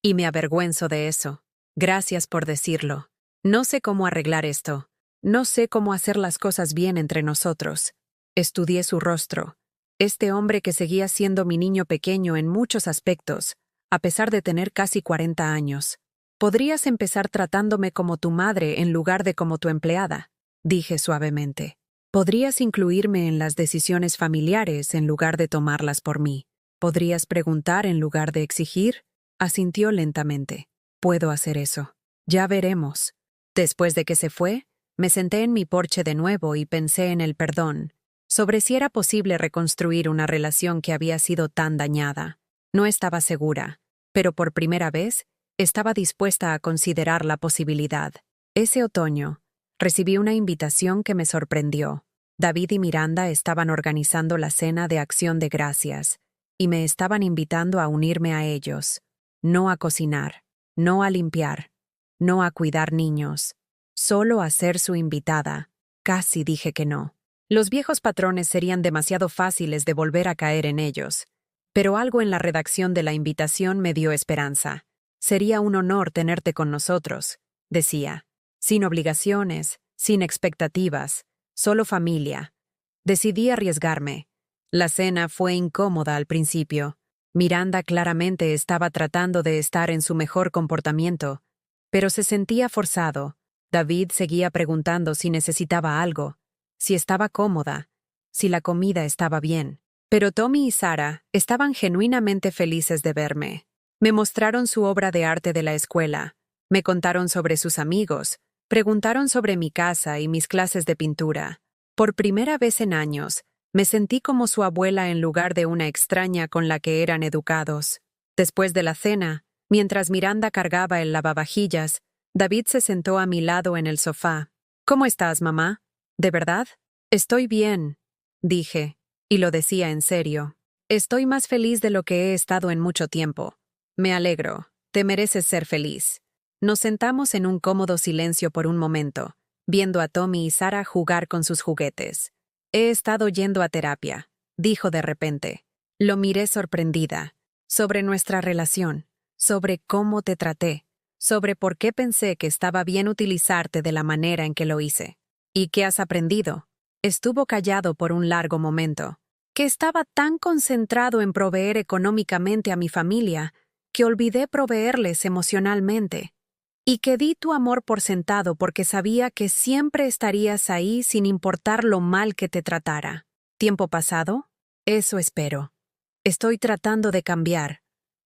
Y me avergüenzo de eso. Gracias por decirlo. No sé cómo arreglar esto. No sé cómo hacer las cosas bien entre nosotros». Estudié su rostro. Este hombre que seguía siendo mi niño pequeño en muchos aspectos, a pesar de tener casi 40 años. «Podrías empezar tratándome como tu madre en lugar de como tu empleada», dije suavemente. «Podrías incluirme en las decisiones familiares en lugar de tomarlas por mí. Podrías preguntar en lugar de exigir». Asintió lentamente. «Puedo hacer eso. Ya veremos». Después de que se fue, me senté en mi porche de nuevo y pensé en el perdón, sobre si era posible reconstruir una relación que había sido tan dañada. No estaba segura, pero por primera vez estaba dispuesta a considerar la posibilidad. Ese otoño, recibí una invitación que me sorprendió. David y Miranda estaban organizando la cena de Acción de Gracias, y me estaban invitando a unirme a ellos. No a cocinar, no a limpiar, no a cuidar niños, solo a ser su invitada. Casi dije que no. Los viejos patrones serían demasiado fáciles de volver a caer en ellos, pero algo en la redacción de la invitación me dio esperanza. «Sería un honor tenerte con nosotros», decía. «Sin obligaciones, sin expectativas, solo familia». Decidí arriesgarme. La cena fue incómoda al principio. Miranda claramente estaba tratando de estar en su mejor comportamiento, pero se sentía forzado. David seguía preguntando si necesitaba algo, si estaba cómoda, si la comida estaba bien. Pero Tommy y Sarah estaban genuinamente felices de verme. Me mostraron su obra de arte de la escuela, me contaron sobre sus amigos, preguntaron sobre mi casa y mis clases de pintura. Por primera vez en años, me sentí como su abuela en lugar de una extraña con la que eran educados. Después de la cena, mientras Miranda cargaba el lavavajillas, David se sentó a mi lado en el sofá. «¿Cómo estás, mamá? ¿De verdad?» «Estoy bien», dije, y lo decía en serio. «Estoy más feliz de lo que he estado en mucho tiempo. Me alegro. Te mereces ser feliz». Nos sentamos en un cómodo silencio por un momento, viendo a Tommy y Sarah jugar con sus juguetes. «He estado yendo a terapia», dijo de repente. Lo miré sorprendida. «Sobre nuestra relación, sobre cómo te traté, sobre por qué pensé que estaba bien utilizarte de la manera en que lo hice. ¿Y qué has aprendido?» Estuvo callado por un largo momento. «Que estaba tan concentrado en proveer económicamente a mi familia que olvidé proveerles emocionalmente. Y que di tu amor por sentado porque sabía que siempre estarías ahí sin importar lo mal que te tratara. ¿Tiempo pasado? Eso espero. Estoy tratando de cambiar.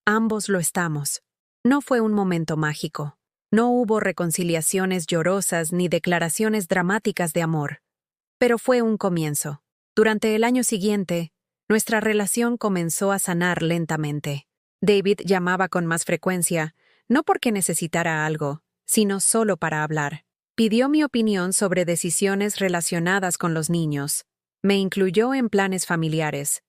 Ambos lo estamos. No fue un momento mágico. No hubo reconciliaciones llorosas ni declaraciones dramáticas de amor. Pero fue un comienzo. Durante el año siguiente, nuestra relación comenzó a sanar lentamente. David llamaba con más frecuencia, no porque necesitara algo, sino solo para hablar. Pidió mi opinión sobre decisiones relacionadas con los niños. Me incluyó en planes familiares.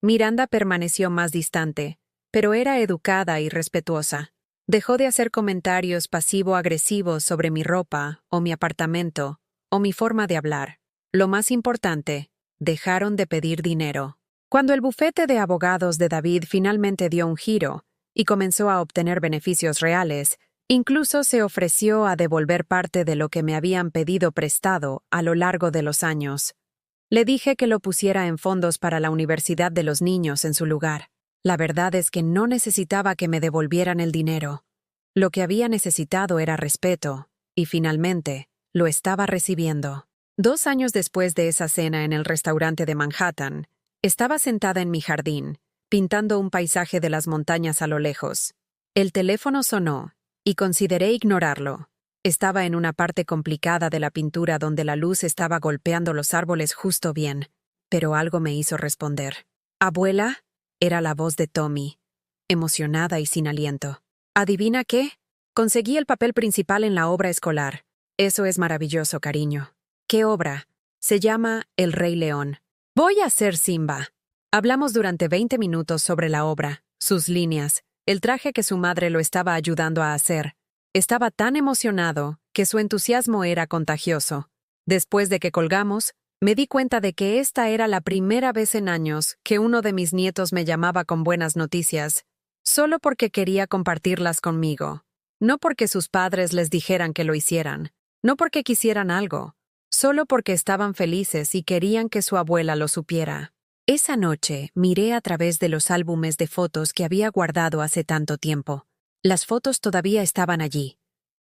Miranda permaneció más distante, pero era educada y respetuosa. Dejó de hacer comentarios pasivo-agresivos sobre mi ropa, o mi apartamento, o mi forma de hablar. Lo más importante, dejaron de pedir dinero. Cuando el bufete de abogados de David finalmente dio un giro y comenzó a obtener beneficios reales, incluso se ofreció a devolver parte de lo que me habían pedido prestado a lo largo de los años. Le dije que lo pusiera en fondos para la universidad de los niños en su lugar. La verdad es que no necesitaba que me devolvieran el dinero. Lo que había necesitado era respeto, y finalmente, lo estaba recibiendo. 2 años después de esa cena en el restaurante de Manhattan, estaba sentada en mi jardín, pintando un paisaje de las montañas a lo lejos. El teléfono sonó, y consideré ignorarlo. Estaba en una parte complicada de la pintura donde la luz estaba golpeando los árboles justo bien, pero algo me hizo responder. «Abuela», era la voz de Tommy, emocionada y sin aliento. «¿Adivina qué? Conseguí el papel principal en la obra escolar. Eso es maravilloso, cariño». «¿Qué obra?» «Se llama El Rey León. Voy a ser Simba». Hablamos durante 20 minutos sobre la obra, sus líneas, el traje que su madre lo estaba ayudando a hacer. Estaba tan emocionado que su entusiasmo era contagioso. Después de que colgamos, me di cuenta de que esta era la primera vez en años que uno de mis nietos me llamaba con buenas noticias, solo porque quería compartirlas conmigo. No porque sus padres les dijeran que lo hicieran, no porque quisieran algo, solo porque estaban felices y querían que su abuela lo supiera. Esa noche miré a través de los álbumes de fotos que había guardado hace tanto tiempo. Las fotos todavía estaban allí.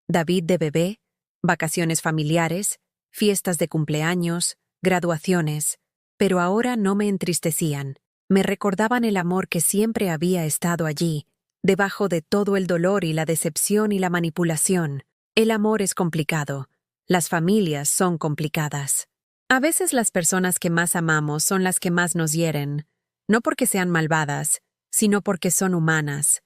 David de bebé, vacaciones familiares, fiestas de cumpleaños, graduaciones, pero ahora no me entristecían. Me recordaban el amor que siempre había estado allí, debajo de todo el dolor y la decepción y la manipulación. El amor es complicado. Las familias son complicadas. A veces las personas que más amamos son las que más nos hieren, no porque sean malvadas, sino porque son humanas.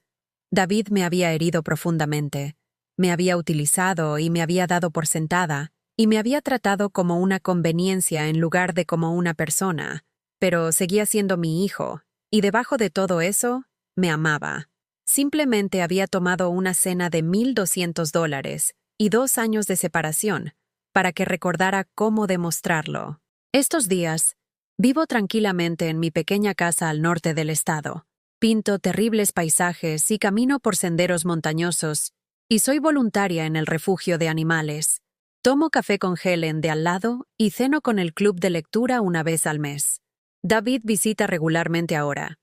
David me había herido profundamente, me había utilizado y me había dado por sentada, y me había tratado como una conveniencia en lugar de como una persona, pero seguía siendo mi hijo, y debajo de todo eso, me amaba. Simplemente había tomado una cena de $1,200 y 2 años de separación, para que recordara cómo demostrarlo. Estos días, vivo tranquilamente en mi pequeña casa al norte del estado. Pinto terribles paisajes y camino por senderos montañosos, y soy voluntaria en el refugio de animales. Tomo café con Helen de al lado y ceno con el club de lectura una vez al mes. David visita regularmente ahora,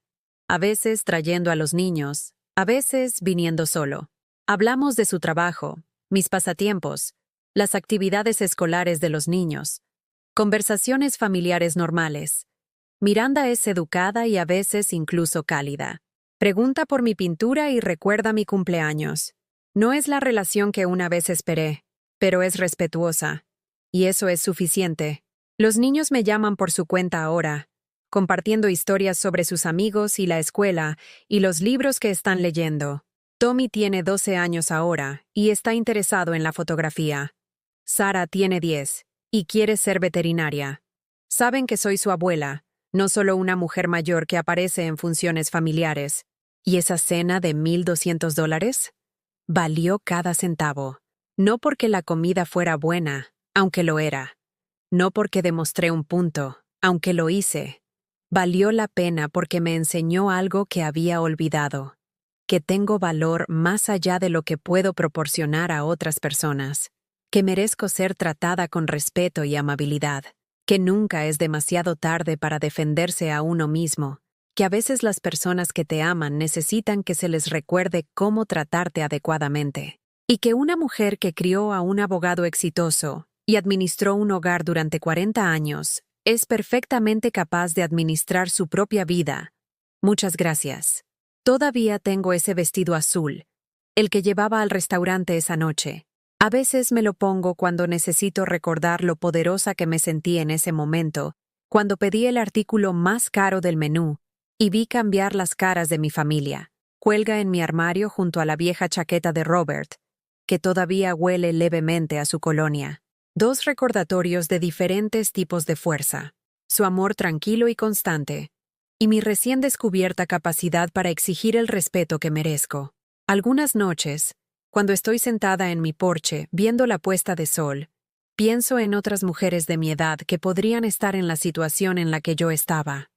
a veces trayendo a los niños, a veces viniendo solo. Hablamos de su trabajo, mis pasatiempos, las actividades escolares de los niños, conversaciones familiares normales. Miranda es educada y a veces incluso cálida. Pregunta por mi pintura y recuerda mi cumpleaños. No es la relación que una vez esperé, pero es respetuosa. Y eso es suficiente. Los niños me llaman por su cuenta ahora, compartiendo historias sobre sus amigos y la escuela y los libros que están leyendo. Tommy tiene 12 años ahora y está interesado en la fotografía. Sara tiene 10 y quiere ser veterinaria. Saben que soy su abuela, no solo una mujer mayor que aparece en funciones familiares. ¿Y esa cena de $1,200? Valió cada centavo. No porque la comida fuera buena, aunque lo era. No porque demostré un punto, aunque lo hice. Valió la pena porque me enseñó algo que había olvidado. Que tengo valor más allá de lo que puedo proporcionar a otras personas. Que merezco ser tratada con respeto y amabilidad, que nunca es demasiado tarde para defenderse a uno mismo, que a veces las personas que te aman necesitan que se les recuerde cómo tratarte adecuadamente, y que una mujer que crió a un abogado exitoso y administró un hogar durante 40 años es perfectamente capaz de administrar su propia vida. Muchas gracias. Todavía tengo ese vestido azul, el que llevaba al restaurante esa noche. A veces me lo pongo cuando necesito recordar lo poderosa que me sentí en ese momento, cuando pedí el artículo más caro del menú y vi cambiar las caras de mi familia. Cuelga en mi armario junto a la vieja chaqueta de Robert, que todavía huele levemente a su colonia. 2 recordatorios de diferentes tipos de fuerza, su amor tranquilo y constante, y mi recién descubierta capacidad para exigir el respeto que merezco. Algunas noches, cuando estoy sentada en mi porche viendo la puesta de sol, pienso en otras mujeres de mi edad que podrían estar en la situación en la que yo estaba.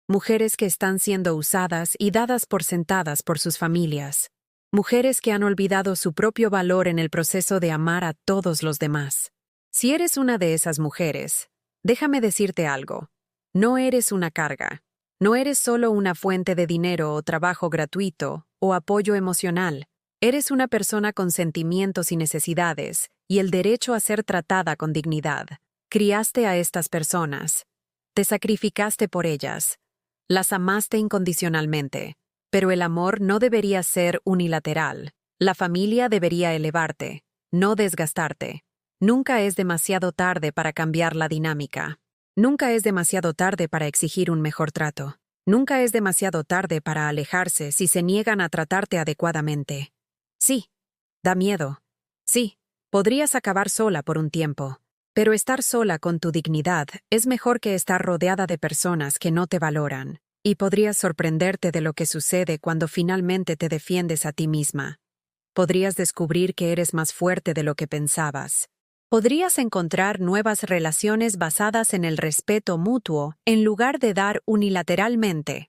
Mujeres que están siendo usadas y dadas por sentadas por sus familias. Mujeres que han olvidado su propio valor en el proceso de amar a todos los demás. Si eres una de esas mujeres, déjame decirte algo. No eres una carga. No eres solo una fuente de dinero o trabajo gratuito o apoyo emocional. Eres una persona con sentimientos y necesidades, y el derecho a ser tratada con dignidad. Criaste a estas personas. Te sacrificaste por ellas. Las amaste incondicionalmente. Pero el amor no debería ser unilateral. La familia debería elevarte, no desgastarte. Nunca es demasiado tarde para cambiar la dinámica. Nunca es demasiado tarde para exigir un mejor trato. Nunca es demasiado tarde para alejarse si se niegan a tratarte adecuadamente. Sí, da miedo. Sí, podrías acabar sola por un tiempo. Pero estar sola con tu dignidad es mejor que estar rodeada de personas que no te valoran. Y podrías sorprenderte de lo que sucede cuando finalmente te defiendes a ti misma. Podrías descubrir que eres más fuerte de lo que pensabas. Podrías encontrar nuevas relaciones basadas en el respeto mutuo en lugar de dar unilateralmente.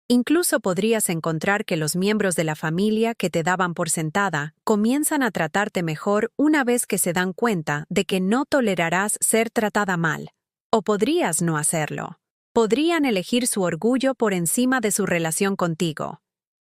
Incluso podrías encontrar que los miembros de la familia que te daban por sentada comienzan a tratarte mejor una vez que se dan cuenta de que no tolerarás ser tratada mal. O podrías no hacerlo. Podrían elegir su orgullo por encima de su relación contigo.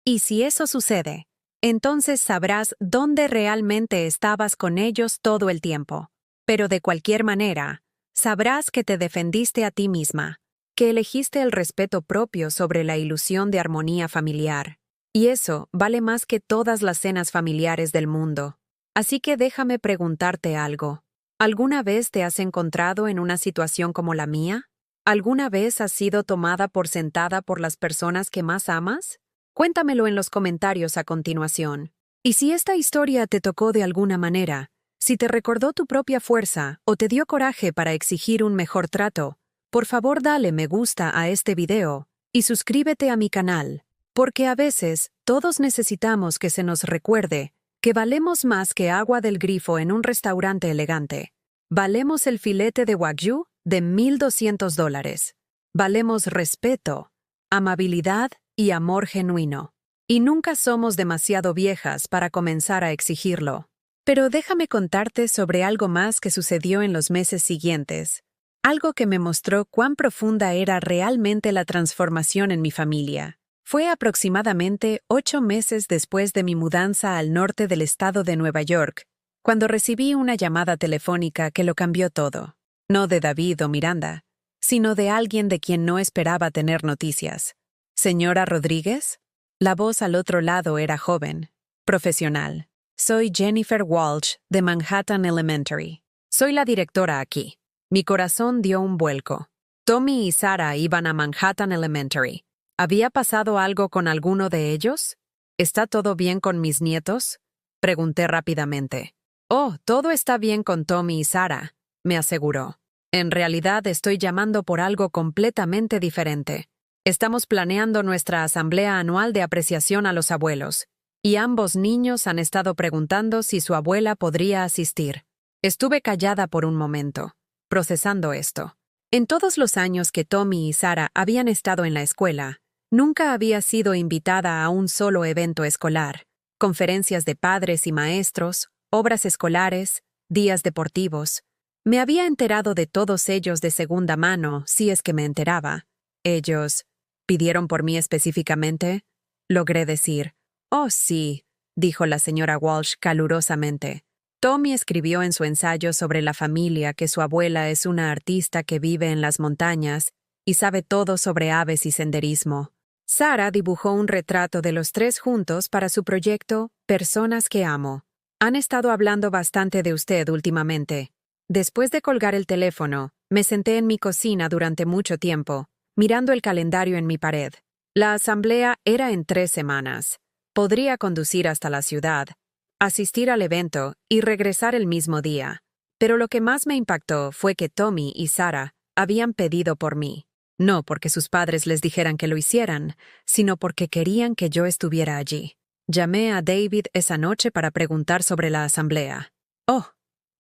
Y si eso sucede, entonces sabrás dónde realmente estabas con ellos todo el tiempo. Pero de cualquier manera, sabrás que te defendiste a ti misma, que elegiste el respeto propio sobre la ilusión de armonía familiar. Y eso vale más que todas las cenas familiares del mundo. Así que déjame preguntarte algo. ¿Alguna vez te has encontrado en una situación como la mía? ¿Alguna vez has sido tomada por sentada por las personas que más amas? Cuéntamelo en los comentarios a continuación. Y si esta historia te tocó de alguna manera, si te recordó tu propia fuerza o te dio coraje para exigir un mejor trato, por favor dale me gusta a este video y suscríbete a mi canal, porque a veces todos necesitamos que se nos recuerde que valemos más que agua del grifo en un restaurante elegante. Valemos el filete de Wagyu de $1,200. Valemos respeto, amabilidad y amor genuino. Y nunca somos demasiado viejas para comenzar a exigirlo. Pero déjame contarte sobre algo más que sucedió en los meses siguientes. Algo que me mostró cuán profunda era realmente la transformación en mi familia. Fue aproximadamente 8 meses después de mi mudanza al norte del estado de Nueva York, cuando recibí una llamada telefónica que lo cambió todo. No de David o Miranda, sino de alguien de quien no esperaba tener noticias. ¿Señora Rodríguez? La voz al otro lado era joven, profesional. Soy Jennifer Walsh, de Manhattan Elementary. Soy la directora aquí. Mi corazón dio un vuelco. Tommy y Sarah iban a Manhattan Elementary. ¿Había pasado algo con alguno de ellos? ¿Está todo bien con mis nietos? Pregunté rápidamente. Oh, todo está bien con Tommy y Sarah, me aseguró. En realidad estoy llamando por algo completamente diferente. Estamos planeando nuestra asamblea anual de apreciación a los abuelos, y ambos niños han estado preguntando si su abuela podría asistir. Estuve callada por un momento, procesando esto. En todos los años que Tommy y Sarah habían estado en la escuela, nunca había sido invitada a un solo evento escolar, conferencias de padres y maestros, obras escolares, días deportivos. Me había enterado de todos ellos de segunda mano, si es que me enteraba. Ellos ¿pidieron por mí específicamente? Logré decir. Oh, sí, dijo la señora Walsh calurosamente. Tommy escribió en su ensayo sobre la familia que su abuela es una artista que vive en las montañas y sabe todo sobre aves y senderismo. Sarah dibujó un retrato de los tres juntos para su proyecto Personas que amo. Han estado hablando bastante de usted últimamente. Después de colgar el teléfono, me senté en mi cocina durante mucho tiempo, mirando el calendario en mi pared. La asamblea era en 3 semanas. Podría conducir hasta la ciudad, asistir al evento y regresar el mismo día. Pero lo que más me impactó fue que Tommy y Sarah habían pedido por mí. No porque sus padres les dijeran que lo hicieran, sino porque querían que yo estuviera allí. Llamé a David esa noche para preguntar sobre la asamblea. Oh,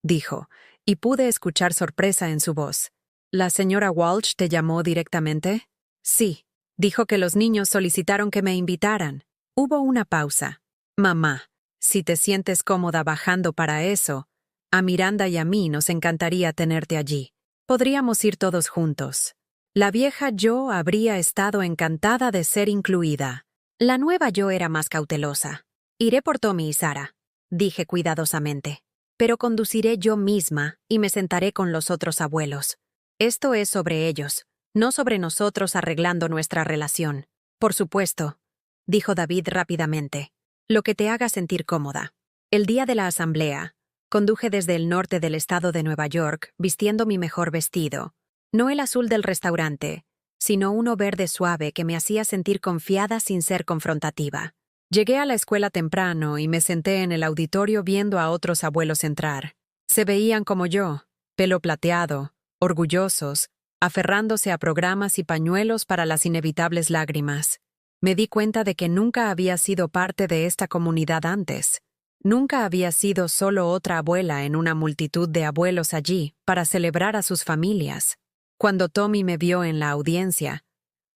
dijo, y pude escuchar sorpresa en su voz. ¿La señora Walsh te llamó directamente? Sí, dijo que los niños solicitaron que me invitaran. Hubo una pausa. Mamá, si te sientes cómoda bajando para eso, a Miranda y a mí nos encantaría tenerte allí. Podríamos ir todos juntos. La vieja yo habría estado encantada de ser incluida. La nueva yo era más cautelosa. Iré por Tommy y Sara, dije cuidadosamente. Pero conduciré yo misma y me sentaré con los otros abuelos. Esto es sobre ellos, no sobre nosotros arreglando nuestra relación. Por supuesto, dijo David rápidamente. Lo que te haga sentir cómoda. El día de la asamblea, conduje desde el norte del estado de Nueva York vistiendo mi mejor vestido. No el azul del restaurante, sino uno verde suave que me hacía sentir confiada sin ser confrontativa. Llegué a la escuela temprano y me senté en el auditorio viendo a otros abuelos entrar. Se veían como yo, pelo plateado, orgullosos, aferrándose a programas y pañuelos para las inevitables lágrimas. Me di cuenta de que nunca había sido parte de esta comunidad antes. Nunca había sido solo otra abuela en una multitud de abuelos allí para celebrar a sus familias. Cuando Tommy me vio en la audiencia,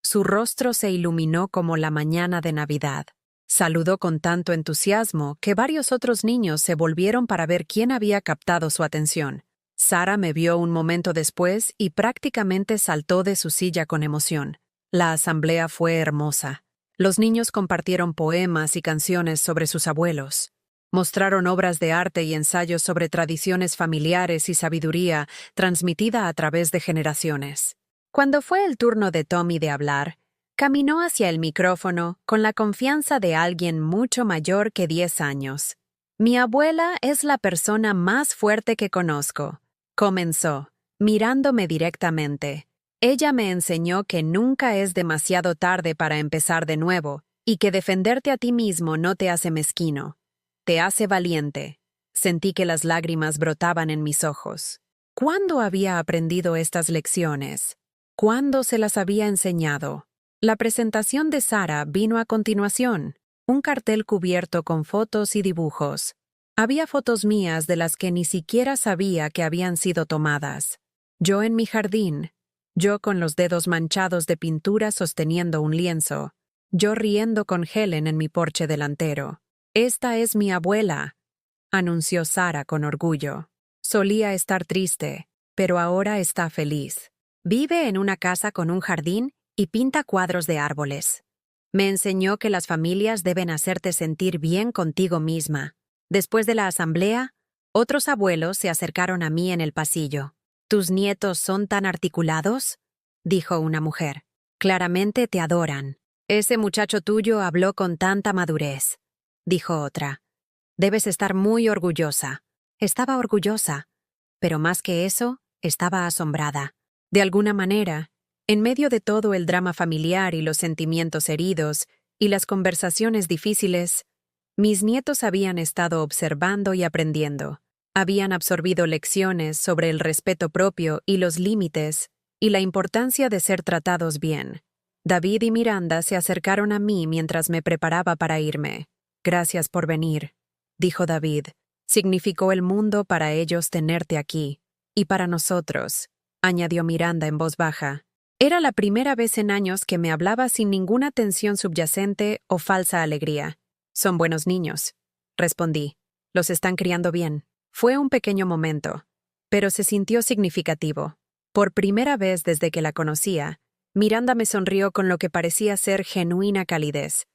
su rostro se iluminó como la mañana de Navidad. Saludó con tanto entusiasmo que varios otros niños se volvieron para ver quién había captado su atención. Sara me vio un momento después y prácticamente saltó de su silla con emoción. La asamblea fue hermosa. Los niños compartieron poemas y canciones sobre sus abuelos. Mostraron obras de arte y ensayos sobre tradiciones familiares y sabiduría transmitida a través de generaciones. Cuando fue el turno de Tommy de hablar, caminó hacia el micrófono con la confianza de alguien mucho mayor que 10 años. Mi abuela es la persona más fuerte que conozco, comenzó, mirándome directamente. Ella me enseñó que nunca es demasiado tarde para empezar de nuevo y que defenderte a ti mismo no te hace mezquino. Te hace valiente. Sentí que las lágrimas brotaban en mis ojos. ¿Cuándo había aprendido estas lecciones? ¿Cuándo se las había enseñado? La presentación de Sara vino a continuación, un cartel cubierto con fotos y dibujos. Había fotos mías de las que ni siquiera sabía que habían sido tomadas. Yo en mi jardín, yo con los dedos manchados de pintura sosteniendo un lienzo, yo riendo con Helen en mi porche delantero. «Esta es mi abuela», anunció Sara con orgullo. Solía estar triste, pero ahora está feliz. Vive en una casa con un jardín y pinta cuadros de árboles. Me enseñó que las familias deben hacerte sentir bien contigo misma. Después de la asamblea, otros abuelos se acercaron a mí en el pasillo. «¿Tus nietos son tan articulados?», dijo una mujer. «Claramente te adoran. Ese muchacho tuyo habló con tanta madurez», dijo otra. «Debes estar muy orgullosa». Estaba orgullosa, pero más que eso, estaba asombrada. De alguna manera, en medio de todo el drama familiar y los sentimientos heridos y las conversaciones difíciles, mis nietos habían estado observando y aprendiendo. Habían absorbido lecciones sobre el respeto propio y los límites y la importancia de ser tratados bien. David y Miranda se acercaron a mí mientras me preparaba para irme. «Gracias por venir», dijo David. «Significó el mundo para ellos tenerte aquí. Y para nosotros», añadió Miranda en voz baja. Era la primera vez en años que me hablaba sin ninguna tensión subyacente o falsa alegría. «Son buenos niños», respondí. «Los están criando bien». Fue un pequeño momento, pero se sintió significativo. Por primera vez desde que la conocía, Miranda me sonrió con lo que parecía ser genuina calidez.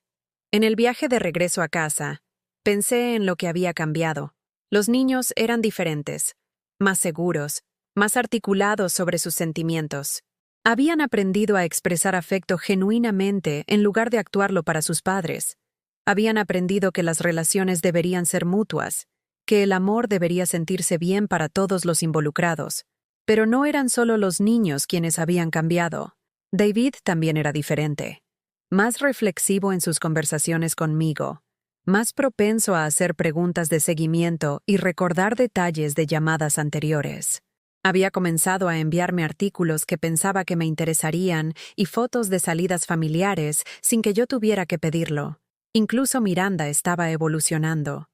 En el viaje de regreso a casa, pensé en lo que había cambiado. Los niños eran diferentes, más seguros, más articulados sobre sus sentimientos. Habían aprendido a expresar afecto genuinamente en lugar de actuarlo para sus padres. Habían aprendido que las relaciones deberían ser mutuas, que el amor debería sentirse bien para todos los involucrados. Pero no eran solo los niños quienes habían cambiado. David también era diferente. Más reflexivo en sus conversaciones conmigo, más propenso a hacer preguntas de seguimiento y recordar detalles de llamadas anteriores. Había comenzado a enviarme artículos que pensaba que me interesarían y fotos de salidas familiares sin que yo tuviera que pedirlo. Incluso Miranda estaba evolucionando.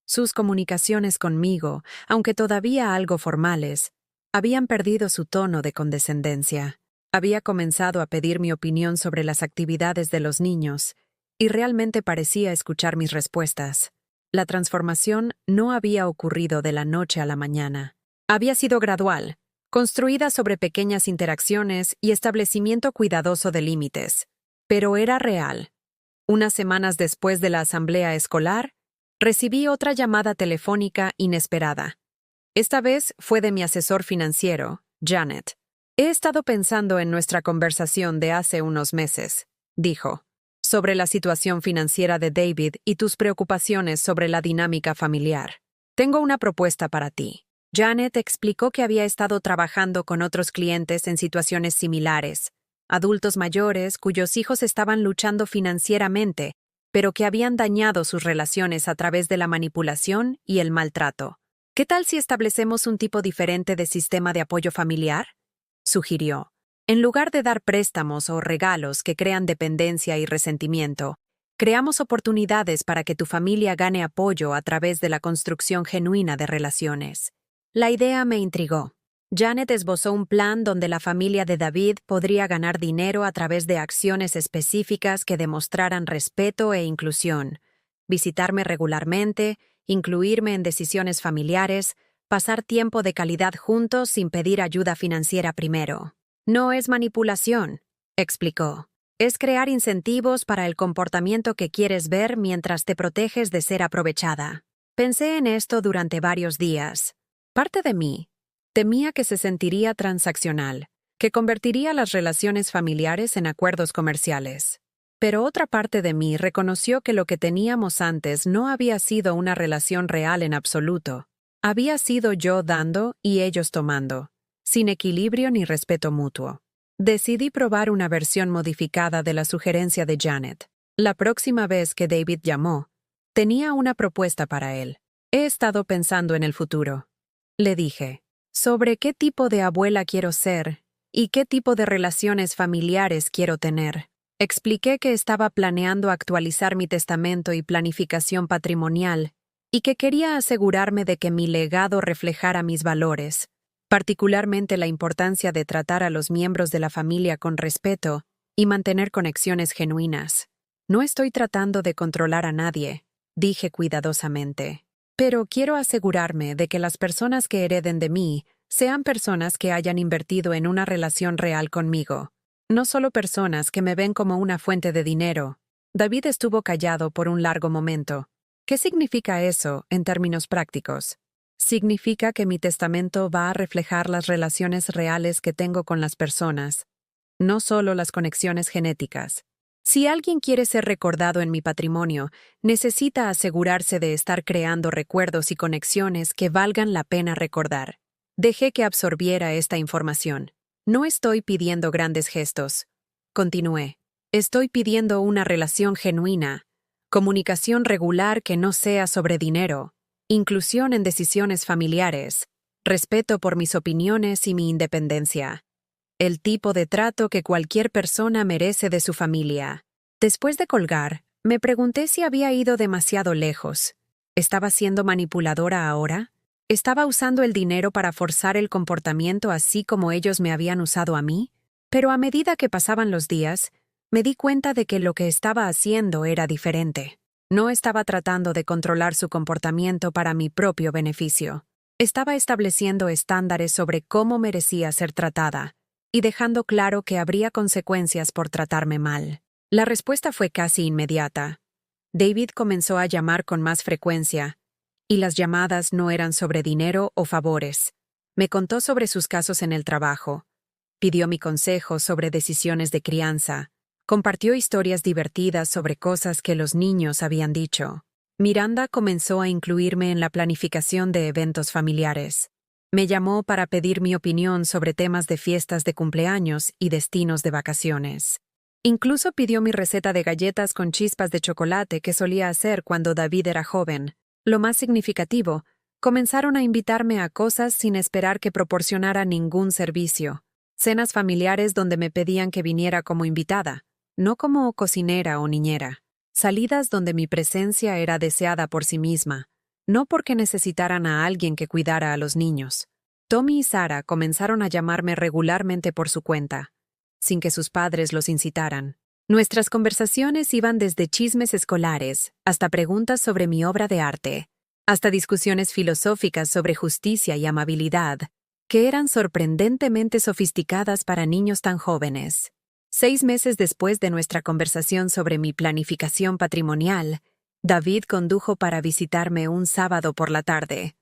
Sus comunicaciones conmigo, aunque todavía algo formales, habían perdido su tono de condescendencia. Había comenzado a pedir mi opinión sobre las actividades de los niños, y realmente parecía escuchar mis respuestas. La transformación no había ocurrido de la noche a la mañana. Había sido gradual, construida sobre pequeñas interacciones y establecimiento cuidadoso de límites. Pero era real. Unas semanas después de la asamblea escolar, Recibí otra llamada telefónica inesperada. Esta vez fue de mi asesor financiero, Janet. He estado pensando en nuestra conversación de hace unos meses, dijo, sobre la situación financiera de David y tus preocupaciones sobre la dinámica familiar. Tengo una propuesta para ti. Janet explicó que había estado trabajando con otros clientes en situaciones similares, adultos mayores cuyos hijos estaban luchando financieramente, pero que habían dañado sus relaciones a través de la manipulación y el maltrato. ¿Qué tal si establecemos un tipo diferente de sistema de apoyo familiar?, sugirió. En lugar de dar préstamos o regalos que crean dependencia y resentimiento, creamos oportunidades para que tu familia gane apoyo a través de la construcción genuina de relaciones. La idea me intrigó. Janet esbozó un plan donde la familia de David podría ganar dinero a través de acciones específicas que demostraran respeto e inclusión, visitarme regularmente, incluirme en decisiones familiares, pasar tiempo de calidad juntos sin pedir ayuda financiera primero. No es manipulación, explicó. Es crear incentivos para el comportamiento que quieres ver mientras te proteges de ser aprovechada. Pensé en esto durante varios días. Parte de mí temía que se sentiría transaccional, que convertiría las relaciones familiares en acuerdos comerciales. Pero otra parte de mí reconoció que lo que teníamos antes no había sido una relación real en absoluto. Había sido yo dando y ellos tomando, sin equilibrio ni respeto mutuo. Decidí probar una versión modificada de la sugerencia de Janet. La próxima vez que David llamó, tenía una propuesta para él. He estado pensando en el futuro. Le dije, sobre qué tipo de abuela quiero ser y qué tipo de relaciones familiares quiero tener. Expliqué que estaba planeando actualizar mi testamento y planificación patrimonial y que quería asegurarme de que mi legado reflejara mis valores, particularmente la importancia de tratar a los miembros de la familia con respeto y mantener conexiones genuinas. No estoy tratando de controlar a nadie, dije cuidadosamente. Pero quiero asegurarme de que las personas que hereden de mí sean personas que hayan invertido en una relación real conmigo, no solo personas que me ven como una fuente de dinero. David estuvo callado por un largo momento. ¿Qué significa eso en términos prácticos? Significa que mi testamento va a reflejar las relaciones reales que tengo con las personas, no solo las conexiones genéticas. Si alguien quiere ser recordado en mi patrimonio, necesita asegurarse de estar creando recuerdos y conexiones que valgan la pena recordar. Dejé que absorbiera esta información. No estoy pidiendo grandes gestos. Continué. Estoy pidiendo una relación genuina, comunicación regular que no sea sobre dinero, inclusión en decisiones familiares, respeto por mis opiniones y mi independencia. El tipo de trato que cualquier persona merece de su familia. Después de colgar, me pregunté si había ido demasiado lejos. ¿Estaba siendo manipuladora ahora? ¿Estaba usando el dinero para forzar el comportamiento así como ellos me habían usado a mí? Pero a medida que pasaban los días, me di cuenta de que lo que estaba haciendo era diferente. No estaba tratando de controlar su comportamiento para mi propio beneficio. Estaba estableciendo estándares sobre cómo merecía ser tratada y dejando claro que habría consecuencias por tratarme mal. La respuesta fue casi inmediata. David comenzó a llamar con más frecuencia, y las llamadas no eran sobre dinero o favores. Me contó sobre sus casos en el trabajo, pidió mi consejo sobre decisiones de crianza, compartió historias divertidas sobre cosas que los niños habían dicho. Miranda comenzó a incluirme en la planificación de eventos familiares. Me llamó para pedir mi opinión sobre temas de fiestas de cumpleaños y destinos de vacaciones. Incluso pidió mi receta de galletas con chispas de chocolate que solía hacer cuando David era joven. Lo más significativo, comenzaron a invitarme a cosas sin esperar que proporcionara ningún servicio. Cenas familiares donde me pedían que viniera como invitada, no como cocinera o niñera. Salidas donde mi presencia era deseada por sí misma, no porque necesitaran a alguien que cuidara a los niños. Tommy y Sarah comenzaron a llamarme regularmente por su cuenta, sin que sus padres los incitaran. Nuestras conversaciones iban desde chismes escolares hasta preguntas sobre mi obra de arte, hasta discusiones filosóficas sobre justicia y amabilidad, que eran sorprendentemente sofisticadas para niños tan jóvenes. 6 meses después de nuestra conversación sobre mi planificación patrimonial, David condujo para visitarme un sábado por la tarde.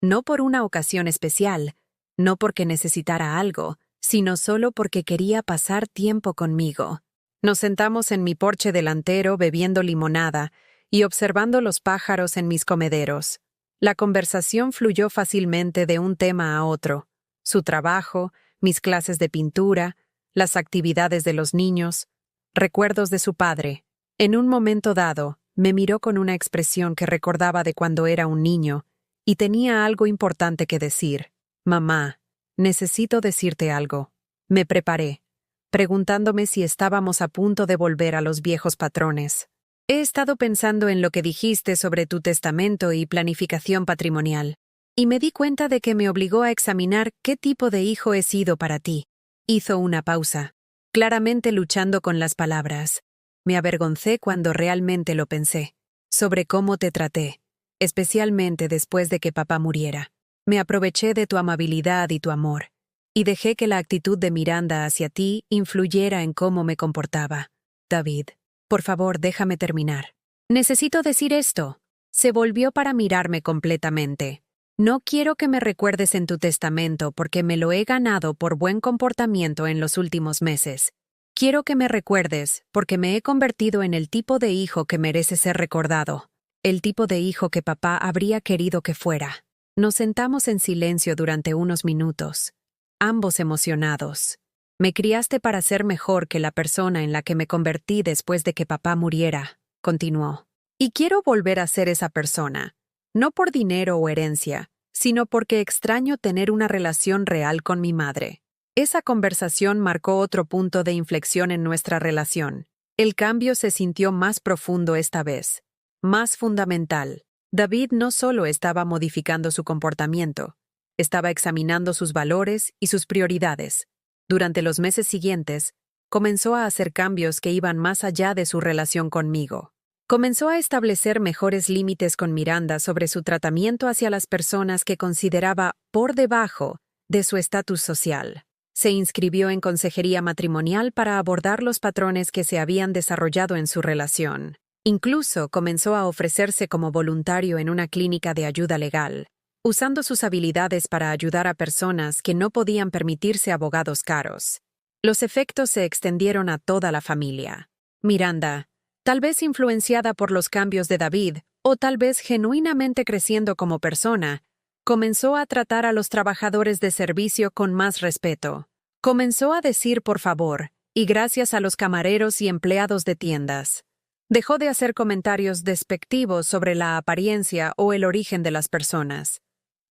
No por una ocasión especial, no porque necesitara algo, sino solo porque quería pasar tiempo conmigo. Nos sentamos en mi porche delantero bebiendo limonada y observando los pájaros en mis comederos. La conversación fluyó fácilmente de un tema a otro: su trabajo, mis clases de pintura, las actividades de los niños, recuerdos de su padre. En un momento dado, me miró con una expresión que recordaba de cuando era un niño, y tenía algo importante que decir. «Mamá, necesito decirte algo». Me preparé, preguntándome si estábamos a punto de volver a los viejos patrones. «He estado pensando en lo que dijiste sobre tu testamento y planificación patrimonial, y me di cuenta de que me obligó a examinar qué tipo de hijo he sido para ti». Hizo una pausa, claramente luchando con las palabras. Me avergoncé cuando realmente lo pensé, sobre cómo te traté, especialmente después de que papá muriera. Me aproveché de tu amabilidad y tu amor, y dejé que la actitud de Miranda hacia ti influyera en cómo me comportaba. David, por favor, déjame terminar. Necesito decir esto. Se volvió para mirarme completamente. No quiero que me recuerdes en tu testamento porque me lo he ganado por buen comportamiento en los últimos meses. Quiero que me recuerdes porque me he convertido en el tipo de hijo que merece ser recordado, el tipo de hijo que papá habría querido que fuera. Nos sentamos en silencio durante unos minutos, ambos emocionados. Me criaste para ser mejor que la persona en la que me convertí después de que papá muriera, continuó. Y quiero volver a ser esa persona, no por dinero o herencia, sino porque extraño tener una relación real con mi madre. Esa conversación marcó otro punto de inflexión en nuestra relación. El cambio se sintió más profundo esta vez, más fundamental. David no solo estaba modificando su comportamiento, estaba examinando sus valores y sus prioridades. Durante los meses siguientes, comenzó a hacer cambios que iban más allá de su relación conmigo. Comenzó a establecer mejores límites con Miranda sobre su tratamiento hacia las personas que consideraba por debajo de su estatus social. Se inscribió en consejería matrimonial para abordar los patrones que se habían desarrollado en su relación. Incluso comenzó a ofrecerse como voluntario en una clínica de ayuda legal, usando sus habilidades para ayudar a personas que no podían permitirse abogados caros. Los efectos se extendieron a toda la familia. Miranda, tal vez influenciada por los cambios de David, o tal vez genuinamente creciendo como persona, comenzó a tratar a los trabajadores de servicio con más respeto. Comenzó a decir por favor, y gracias a los camareros y empleados de tiendas. Dejó de hacer comentarios despectivos sobre la apariencia o el origen de las personas.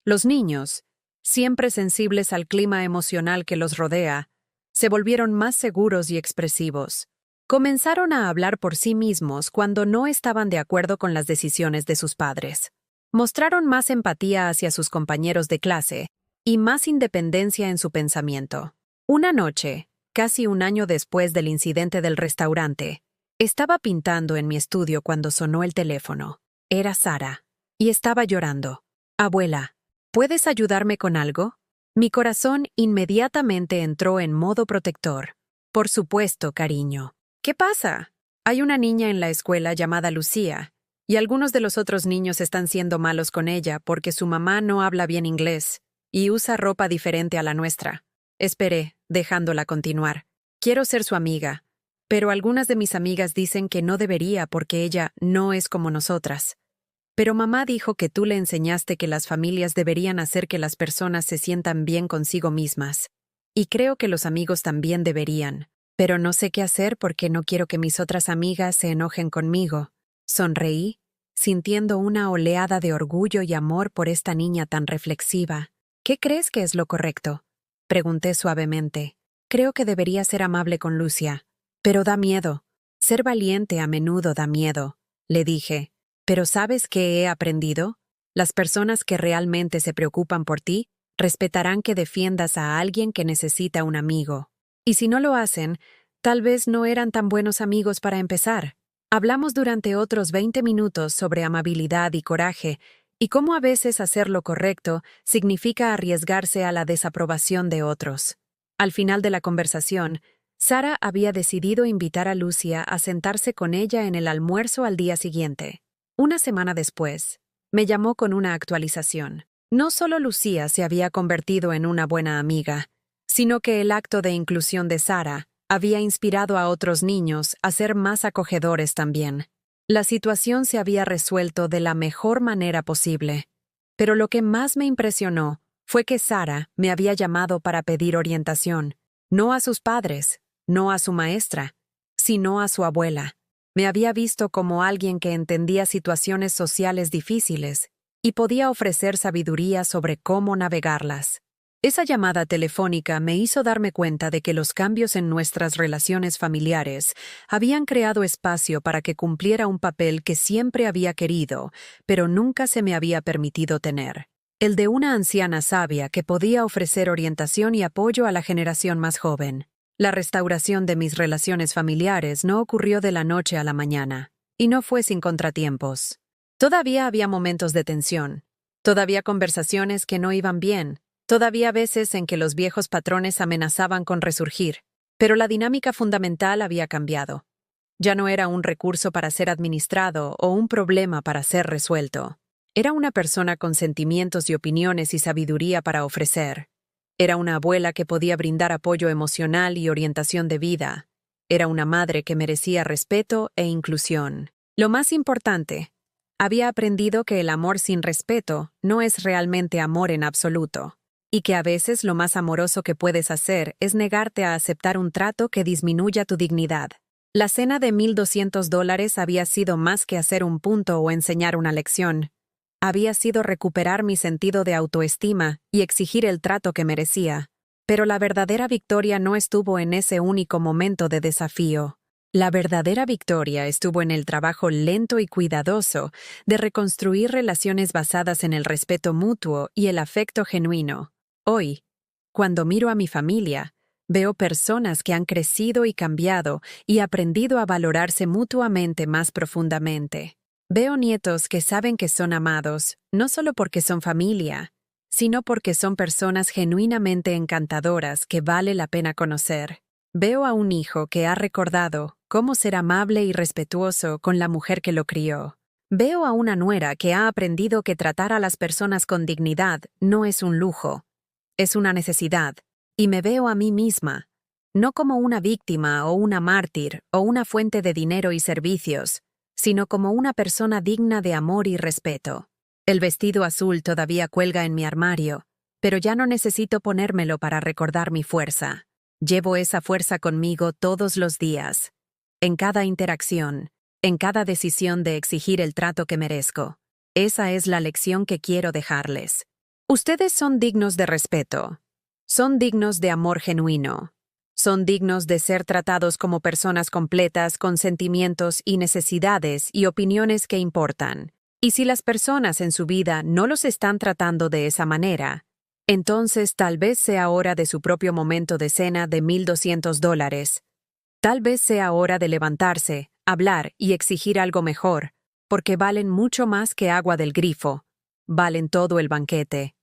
Los niños, siempre sensibles al clima emocional que los rodea, se volvieron más seguros y expresivos. Comenzaron a hablar por sí mismos cuando no estaban de acuerdo con las decisiones de sus padres. Mostraron más empatía hacia sus compañeros de clase y más independencia en su pensamiento. Una noche, casi un año después del incidente del restaurante, estaba pintando en mi estudio cuando sonó el teléfono. Era Sara, y estaba llorando. «Abuela, ¿puedes ayudarme con algo?» Mi corazón inmediatamente entró en modo protector. «Por supuesto, cariño». «¿Qué pasa?» «Hay una niña en la escuela llamada Lucía, y algunos de los otros niños están siendo malos con ella porque su mamá no habla bien inglés y usa ropa diferente a la nuestra». Esperé, dejándola continuar. «Quiero ser su amiga, pero algunas de mis amigas dicen que no debería porque ella no es como nosotras. Pero mamá dijo que tú le enseñaste que las familias deberían hacer que las personas se sientan bien consigo mismas. Y creo que los amigos también deberían. Pero no sé qué hacer porque no quiero que mis otras amigas se enojen conmigo». Sonreí, sintiendo una oleada de orgullo y amor por esta niña tan reflexiva. «¿Qué crees que es lo correcto?», pregunté suavemente. «Creo que debería ser amable con Lucia. Pero da miedo. Ser valiente a menudo da miedo», le dije. «Pero ¿sabes qué he aprendido? Las personas que realmente se preocupan por ti respetarán que defiendas a alguien que necesita un amigo. Y si no lo hacen, tal vez no eran tan buenos amigos para empezar». Hablamos durante otros 20 minutos sobre amabilidad y coraje, y cómo a veces hacer lo correcto significa arriesgarse a la desaprobación de otros. Al final de la conversación, Sara había decidido invitar a Lucia a sentarse con ella en el almuerzo al día siguiente. Una semana después, me llamó con una actualización. No solo Lucía se había convertido en una buena amiga, sino que el acto de inclusión de Sara había inspirado a otros niños a ser más acogedores también. La situación se había resuelto de la mejor manera posible, pero lo que más me impresionó fue que Sara me había llamado para pedir orientación, no a sus padres, no a su maestra, sino a su abuela. Me había visto como alguien que entendía situaciones sociales difíciles y podía ofrecer sabiduría sobre cómo navegarlas. Esa llamada telefónica me hizo darme cuenta de que los cambios en nuestras relaciones familiares habían creado espacio para que cumpliera un papel que siempre había querido, pero nunca se me había permitido tener. El de una anciana sabia que podía ofrecer orientación y apoyo a la generación más joven. La restauración de mis relaciones familiares no ocurrió de la noche a la mañana, y no fue sin contratiempos. Todavía había momentos de tensión, todavía conversaciones que no iban bien, todavía veces en que los viejos patrones amenazaban con resurgir, pero la dinámica fundamental había cambiado. Ya no era un recurso para ser administrado o un problema para ser resuelto. Era una persona con sentimientos y opiniones y sabiduría para ofrecer. Era una abuela que podía brindar apoyo emocional y orientación de vida. Era una madre que merecía respeto e inclusión. Lo más importante, había aprendido que el amor sin respeto no es realmente amor en absoluto, y que a veces lo más amoroso que puedes hacer es negarte a aceptar un trato que disminuya tu dignidad. La cena de $1,200 había sido más que hacer un punto o enseñar una lección. Había sido recuperar mi sentido de autoestima y exigir el trato que merecía. Pero la verdadera victoria no estuvo en ese único momento de desafío. La verdadera victoria estuvo en el trabajo lento y cuidadoso de reconstruir relaciones basadas en el respeto mutuo y el afecto genuino. Hoy, cuando miro a mi familia, veo personas que han crecido y cambiado y aprendido a valorarse mutuamente más profundamente. Veo nietos que saben que son amados, no solo porque son familia, sino porque son personas genuinamente encantadoras que vale la pena conocer. Veo a un hijo que ha recordado cómo ser amable y respetuoso con la mujer que lo crió. Veo a una nuera que ha aprendido que tratar a las personas con dignidad no es un lujo, es una necesidad. Y me veo a mí misma, no como una víctima o una mártir o una fuente de dinero y servicios, sino como una persona digna de amor y respeto. El vestido azul todavía cuelga en mi armario, pero ya no necesito ponérmelo para recordar mi fuerza. Llevo esa fuerza conmigo todos los días, en cada interacción, en cada decisión de exigir el trato que merezco. Esa es la lección que quiero dejarles. Ustedes son dignos de respeto. Son dignos de amor genuino. Son dignos de ser tratados como personas completas con sentimientos y necesidades y opiniones que importan. Y si las personas en su vida no los están tratando de esa manera, entonces tal vez sea hora de su propio momento de cena de $1,200. Tal vez sea hora de levantarse, hablar y exigir algo mejor, porque valen mucho más que agua del grifo. Valen todo el banquete.